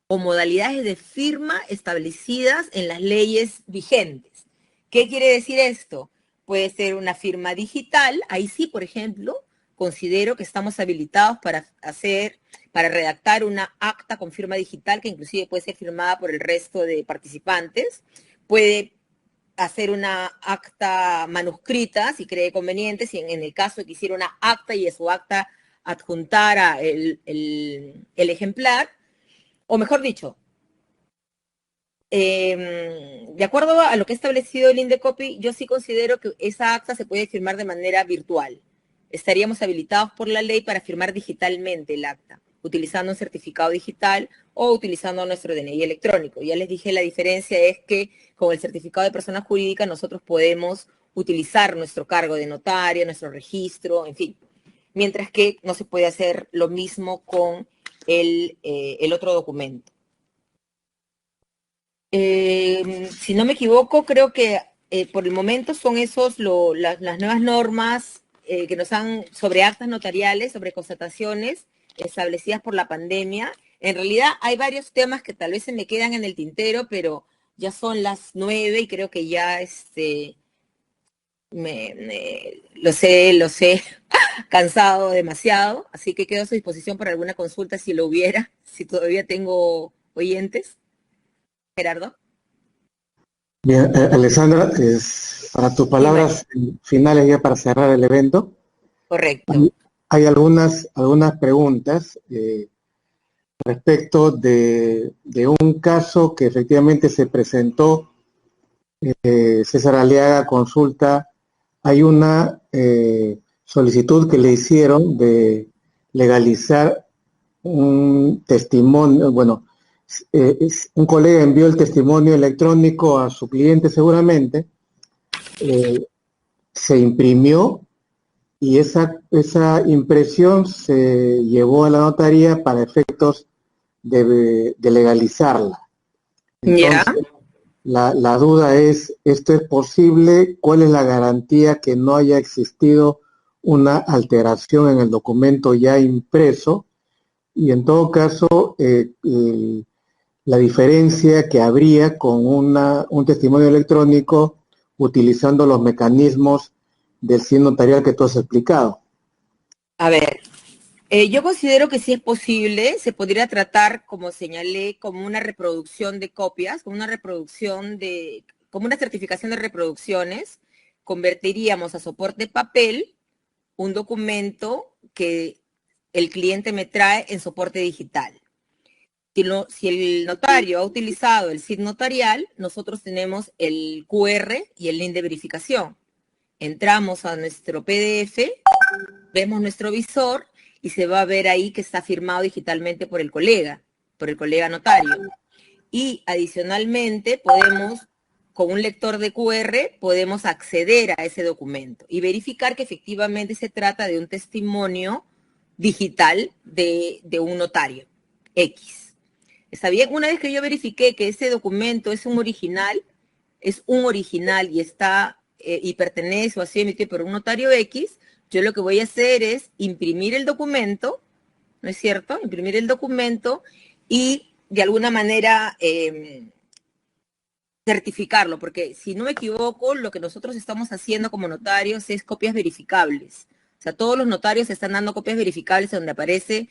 o modalidades de firma establecidas en las leyes vigentes. ¿Qué quiere decir esto? Puede ser una firma digital, ahí sí, por ejemplo, considero que estamos habilitados para redactar una acta con firma digital que inclusive puede ser firmada por el resto de participantes. Puede hacer una acta manuscrita si cree conveniente, si en el caso de que hiciera una acta y de su acta adjuntara el ejemplar, o mejor dicho, de acuerdo a lo que ha establecido el INDECOPI, yo sí considero que esa acta se puede firmar de manera virtual. Estaríamos habilitados por la ley para firmar digitalmente el acta, utilizando un certificado digital o utilizando nuestro DNI electrónico. Ya les dije, la diferencia es que con el certificado de persona jurídica nosotros podemos utilizar nuestro cargo de notario, nuestro registro, en fin. Mientras que no se puede hacer lo mismo con el otro documento. Si no me equivoco, creo que por el momento son las nuevas normas que nos han sobre actas notariales, sobre constataciones establecidas por la pandemia. En realidad hay varios temas que tal vez se me quedan en el tintero, pero ya son las 9 y creo que ya los he cansado demasiado, así que quedo a su disposición para alguna consulta si lo hubiera, si todavía tengo oyentes. Gerardo. Bien, Alessandra, para tus palabras finales ya para cerrar el evento. Correcto. Hay algunas preguntas respecto de un caso que efectivamente se presentó. César Aliaga consulta, hay una solicitud que le hicieron de legalizar un testimonio, bueno, un colega envió el testimonio electrónico a su cliente seguramente, se imprimió y esa impresión se llevó a la notaría para efectos de legalizarla. Entonces, la duda es, ¿esto es posible? ¿Cuál es la garantía que no haya existido una alteración en el documento ya impreso? Y en todo caso, la diferencia que habría con un testimonio electrónico utilizando los mecanismos del CIN notarial que tú has explicado. A ver, yo considero que sí es posible, se podría tratar, como señalé, como una reproducción de copias, como una certificación de reproducciones. Convertiríamos a soporte papel un documento que el cliente me trae en soporte digital. Si el notario ha utilizado el CIN notarial, nosotros tenemos el QR y el link de verificación. Entramos a nuestro PDF, vemos nuestro visor y se va a ver ahí que está firmado digitalmente por el colega notario. Y adicionalmente con un lector de QR, podemos acceder a ese documento y verificar que efectivamente se trata de un testimonio digital de un notario X. ¿Está bien? Una vez que yo verifiqué que ese documento es un original y está y pertenece o ha sido emitido por un notario X, yo lo que voy a hacer es imprimir el documento, ¿no es cierto? Imprimir el documento y de alguna manera certificarlo, porque si no me equivoco, lo que nosotros estamos haciendo como notarios es copias verificables. O sea, todos los notarios están dando copias verificables donde aparece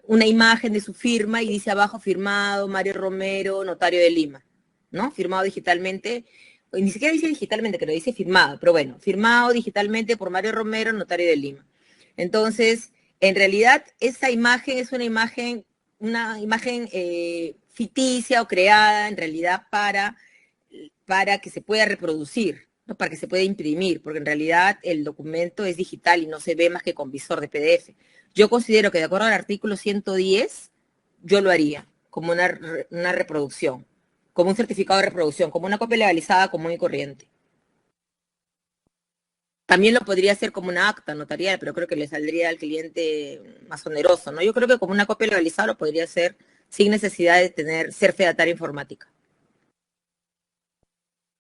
una imagen de su firma y dice abajo firmado Mario Romero, notario de Lima, ¿no? Firmado digitalmente, ni siquiera dice digitalmente, que lo dice firmado, pero bueno, firmado digitalmente por Mario Romero, notario de Lima. Entonces, en realidad, esa imagen es una imagen ficticia o creada en realidad para que se pueda reproducir, ¿no? Para que se pueda imprimir, porque en realidad el documento es digital y no se ve más que con visor de PDF. Yo considero que de acuerdo al artículo 110, yo lo haría como una reproducción, como un certificado de reproducción, como una copia legalizada común y corriente. También lo podría hacer como una acta notarial, pero creo que le saldría al cliente más oneroso, ¿no? Yo creo que como una copia legalizada lo podría hacer sin necesidad de ser fedataria informática.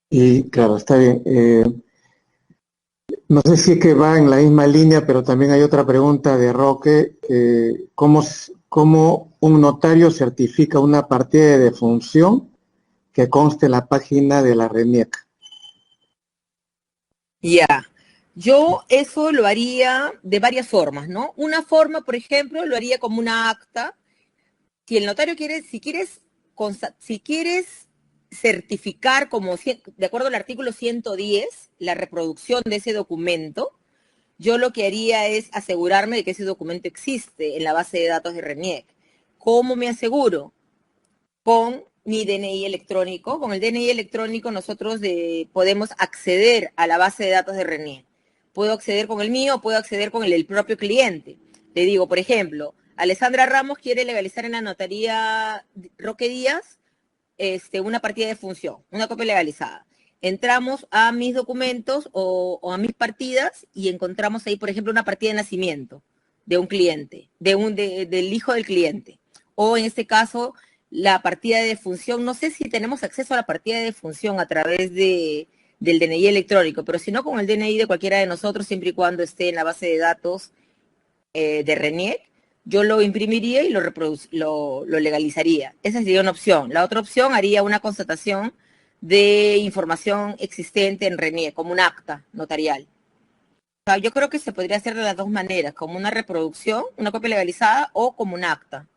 Y claro, está bien. No sé si es que va en la misma línea, pero también hay otra pregunta de Roque. ¿Cómo un notario certifica una partida de defunción que conste en la página de la RENIEC? Ya. Yo eso lo haría de varias formas, ¿no? Una forma, por ejemplo, lo haría como una acta. Si el notario quiere, si quieres certificar de acuerdo al artículo 110, la reproducción de ese documento, yo lo que haría es asegurarme de que ese documento existe en la base de datos de RENIEC. ¿Cómo me aseguro? Con mi DNI electrónico. Con el DNI electrónico nosotros podemos acceder a la base de datos de RENIEC. Puedo acceder con el mío, puedo acceder con el del propio cliente. Le digo, por ejemplo, Alessandra Ramos quiere legalizar en la notaría Roque Díaz una partida de función, una copia legalizada. Entramos a mis documentos o a mis partidas y encontramos ahí, por ejemplo, una partida de nacimiento de un cliente, del hijo del cliente. O en este caso, la partida de defunción. No sé si tenemos acceso a la partida de defunción a través del DNI electrónico, pero si no, con el DNI de cualquiera de nosotros, siempre y cuando esté en la base de datos de RENIEC, yo lo imprimiría y lo legalizaría. Esa sería una opción. La otra opción haría una constatación de información existente en RENIEC, como un acta notarial. O sea, yo creo que se podría hacer de las dos maneras, como una reproducción, una copia legalizada, o como un acta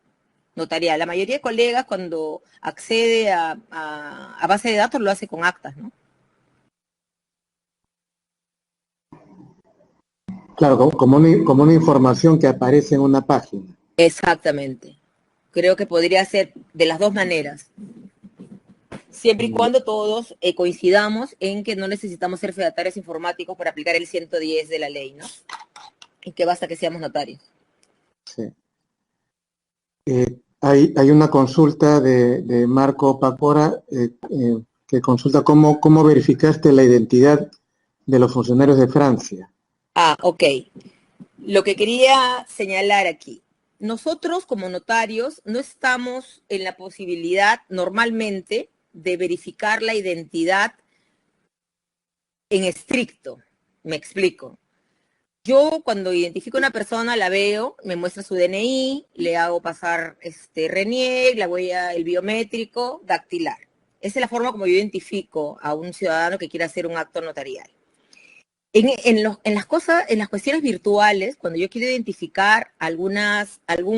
notarial. La mayoría de colegas cuando accede a base de datos lo hace con actas, ¿no? Claro, como una información que aparece en una página. Exactamente. Creo que podría ser de las dos maneras. Siempre y cuando todos coincidamos en que no necesitamos ser fedatarios informáticos para aplicar el 110 de la ley, ¿no? Y que basta que seamos notarios. Sí. Hay una consulta de Marco Pacora que consulta cómo verificaste la identidad de los funcionarios de Francia. Ah, ok. Lo que quería señalar aquí. Nosotros como notarios no estamos en la posibilidad normalmente de verificar la identidad en estricto. Me explico. Yo cuando identifico a una persona la veo, me muestra su DNI, le hago pasar RENIEC, la huella, el biométrico, dactilar. Esa es la forma como yo identifico a un ciudadano que quiera hacer un acto notarial. En las cuestiones virtuales, cuando yo quiero identificar algún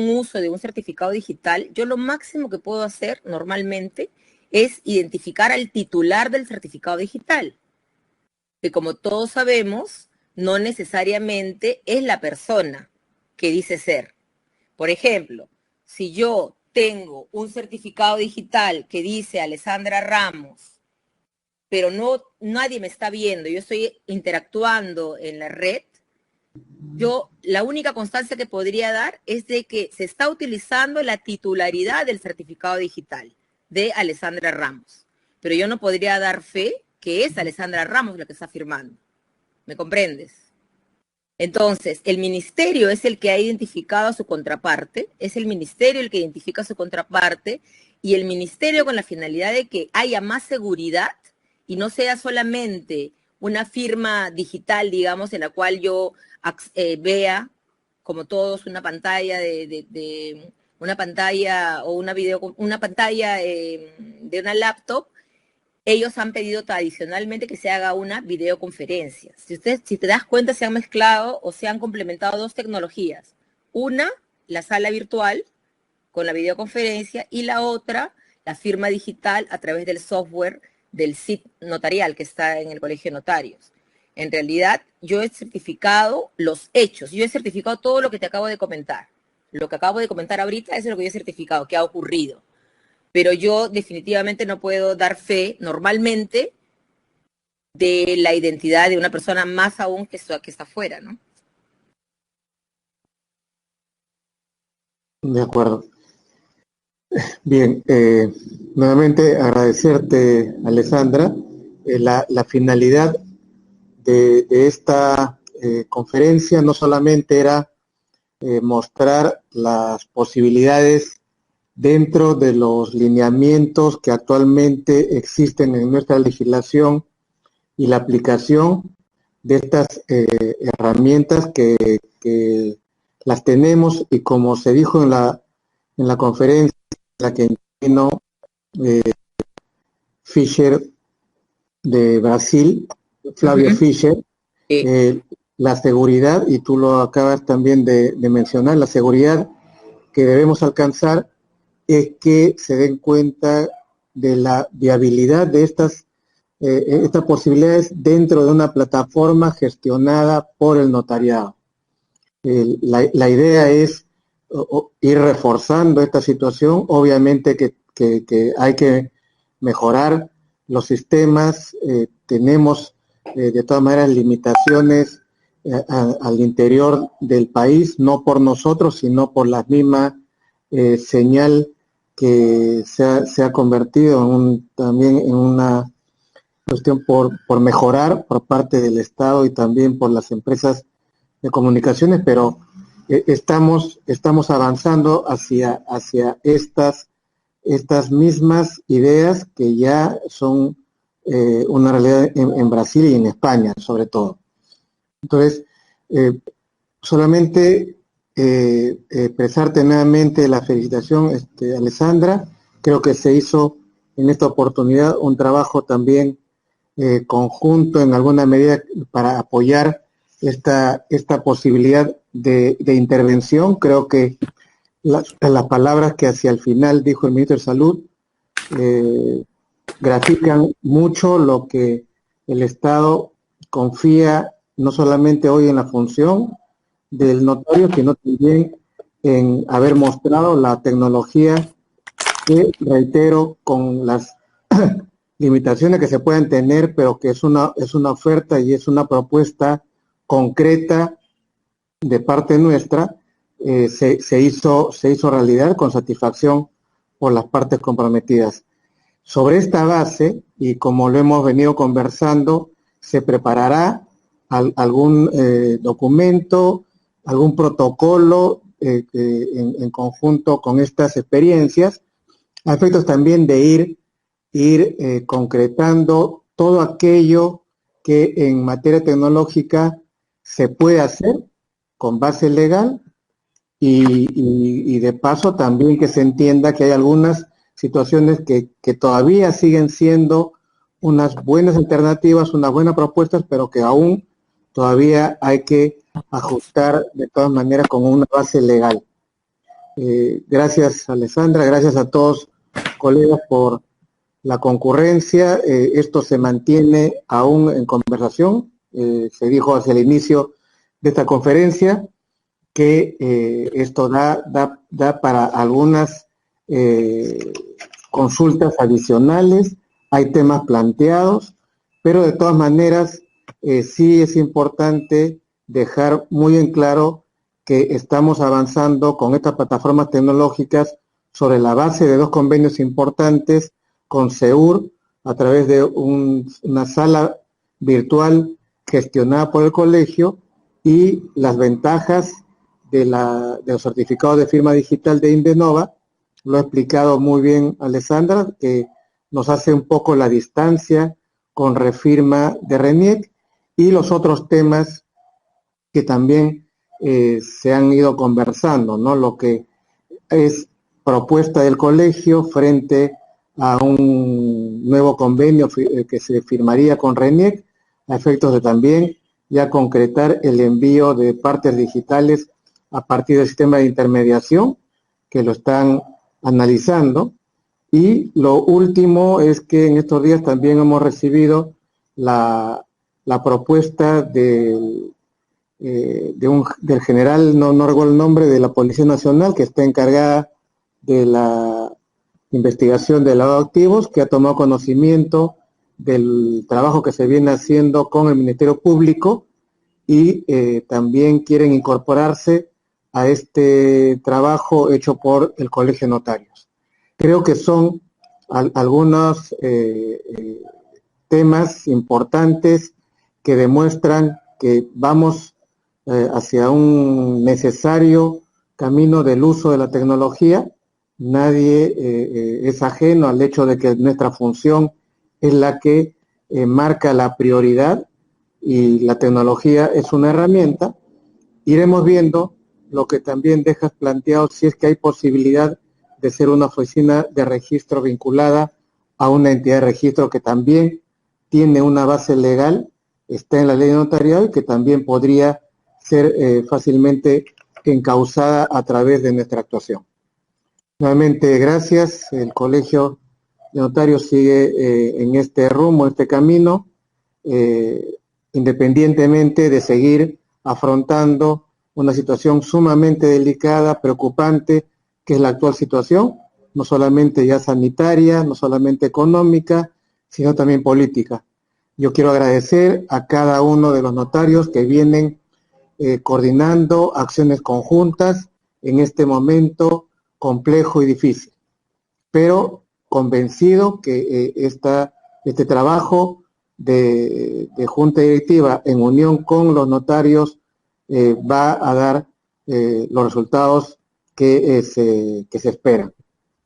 uso de un certificado digital, yo lo máximo que puedo hacer normalmente es identificar al titular del certificado digital, que como todos sabemos, no necesariamente es la persona que dice ser. Por ejemplo, si yo tengo un certificado digital que dice Alessandra Ramos, pero nadie me está viendo, yo estoy interactuando en la red, yo la única constancia que podría dar es de que se está utilizando la titularidad del certificado digital de Alessandra Ramos, pero yo no podría dar fe que es Alessandra Ramos la que está firmando. ¿Me comprendes? Entonces, el ministerio es el que ha identificado a su contraparte, es el ministerio el que identifica a su contraparte, y el ministerio con la finalidad de que haya más seguridad y no sea solamente una firma digital, digamos, en la cual yo vea, como todos, una pantalla una pantalla o una pantalla de una laptop. Ellos han pedido tradicionalmente que se haga una videoconferencia. Si te das cuenta, se han mezclado o se han complementado dos tecnologías. Una, la sala virtual con la videoconferencia, y la otra, la firma digital a través del software del SIT notarial que está en el Colegio de Notarios. En realidad, yo he certificado los hechos, yo he certificado todo lo que te acabo de comentar. Lo que acabo de comentar ahorita es lo que yo he certificado, que ha ocurrido. Pero yo definitivamente no puedo dar fe normalmente de la identidad de una persona, más aún que está afuera, ¿no? De acuerdo. Bien, nuevamente agradecerte, Alessandra. La finalidad de esta conferencia no solamente era mostrar las posibilidades dentro de los lineamientos que actualmente existen en nuestra legislación y la aplicación de estas herramientas que las tenemos, y como se dijo en la conferencia en la que vino Fischer de Brasil, Flavio Fischer, la seguridad, y tú lo acabas también de mencionar, la seguridad que debemos alcanzar es que se den cuenta de la viabilidad de estas posibilidades dentro de una plataforma gestionada por el notariado. La idea es ir reforzando esta situación. Obviamente que hay que mejorar los sistemas, tenemos de todas maneras limitaciones al interior del país, no por nosotros, sino por la misma señal que se ha convertido también en una cuestión por mejorar por parte del Estado y también por las empresas de comunicaciones, pero estamos avanzando hacia estas mismas ideas que ya son una realidad en Brasil y en España, sobre todo. Entonces, solamente expresarte nuevamente la felicitación, Alessandra. Creo que se hizo en esta oportunidad un trabajo también conjunto en alguna medida para apoyar esta posibilidad de intervención. Creo que las palabras que hacia el final dijo el ministro de Salud grafican mucho lo que el Estado confía no solamente hoy en la función del notario, sino también en haber mostrado la tecnología que, reitero, con las limitaciones que se pueden tener, pero que es una oferta y es una propuesta concreta de parte nuestra, se hizo realidad con satisfacción por las partes comprometidas. Sobre esta base, y como lo hemos venido conversando, se preparará algún documento, algún protocolo en conjunto con estas experiencias, a efectos también de ir concretando todo aquello que en materia tecnológica se puede hacer con base legal, y de paso también que se entienda que hay algunas situaciones que todavía siguen siendo unas buenas alternativas, unas buenas propuestas, pero que aún todavía hay que ajustar de todas maneras con una base legal. Gracias, Alessandra, gracias a todos, colegas, por la concurrencia. Esto se mantiene aún en conversación. Se dijo hacia el inicio de esta conferencia que esto da para algunas consultas adicionales. Hay temas planteados, pero de todas maneras sí es importante dejar muy en claro que estamos avanzando con estas plataformas tecnológicas sobre la base de dos convenios importantes con SEUR, a través de una sala virtual gestionada por el colegio, y las ventajas de los certificados de firma digital de Indenova. Lo ha explicado muy bien Alessandra, que nos hace un poco la distancia con Refirma de RENIEC, y los otros temas que también se han ido conversando, ¿no? Lo que es propuesta del colegio frente a un nuevo convenio que se firmaría con RENIEC, a efectos de también ya concretar el envío de partes digitales a partir del sistema de intermediación, que lo están analizando. Y lo último es que en estos días también hemos recibido la propuesta del general, no recuerdo el nombre, de la Policía Nacional, que está encargada de la investigación de lavado de activos, que ha tomado conocimiento del trabajo que se viene haciendo con el Ministerio Público y también quieren incorporarse a este trabajo hecho por el Colegio de Notarios. Creo que son algunos temas importantes que demuestran que vamos hacia un necesario camino del uso de la tecnología. Nadie es ajeno al hecho de que nuestra función es la que marca la prioridad y la tecnología es una herramienta. Iremos viendo lo que también dejas planteado, si es que hay posibilidad de ser una oficina de registro vinculada a una entidad de registro que también tiene una base legal, está en la ley notarial, que también podría ser fácilmente encauzada a través de nuestra actuación. Nuevamente, gracias. El Colegio de Notarios sigue en este rumbo, este camino, independientemente de seguir afrontando una situación sumamente delicada, preocupante, que es la actual situación, no solamente ya sanitaria, no solamente económica, sino también política. Yo quiero agradecer a cada uno de los notarios que vienen coordinando acciones conjuntas en este momento complejo y difícil, pero convencido que este trabajo de junta directiva en unión con los notarios va a dar los resultados que se esperan.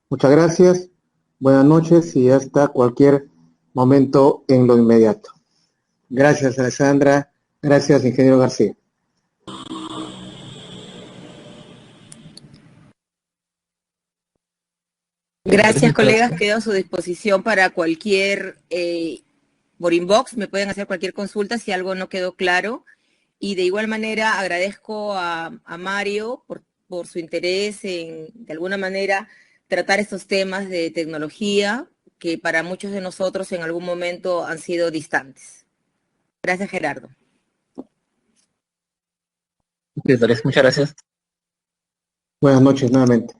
Muchas gracias, buenas noches y hasta cualquier momento en lo inmediato. Gracias, Alessandra. Gracias, ingeniero García. Gracias, colegas. Quedo a su disposición para cualquier, por inbox, me pueden hacer cualquier consulta si algo no quedó claro. Y de igual manera agradezco a Mario por su interés en, de alguna manera, tratar estos temas de tecnología que para muchos de nosotros en algún momento han sido distantes. Gracias, Gerardo. Muchas gracias. Buenas noches nuevamente.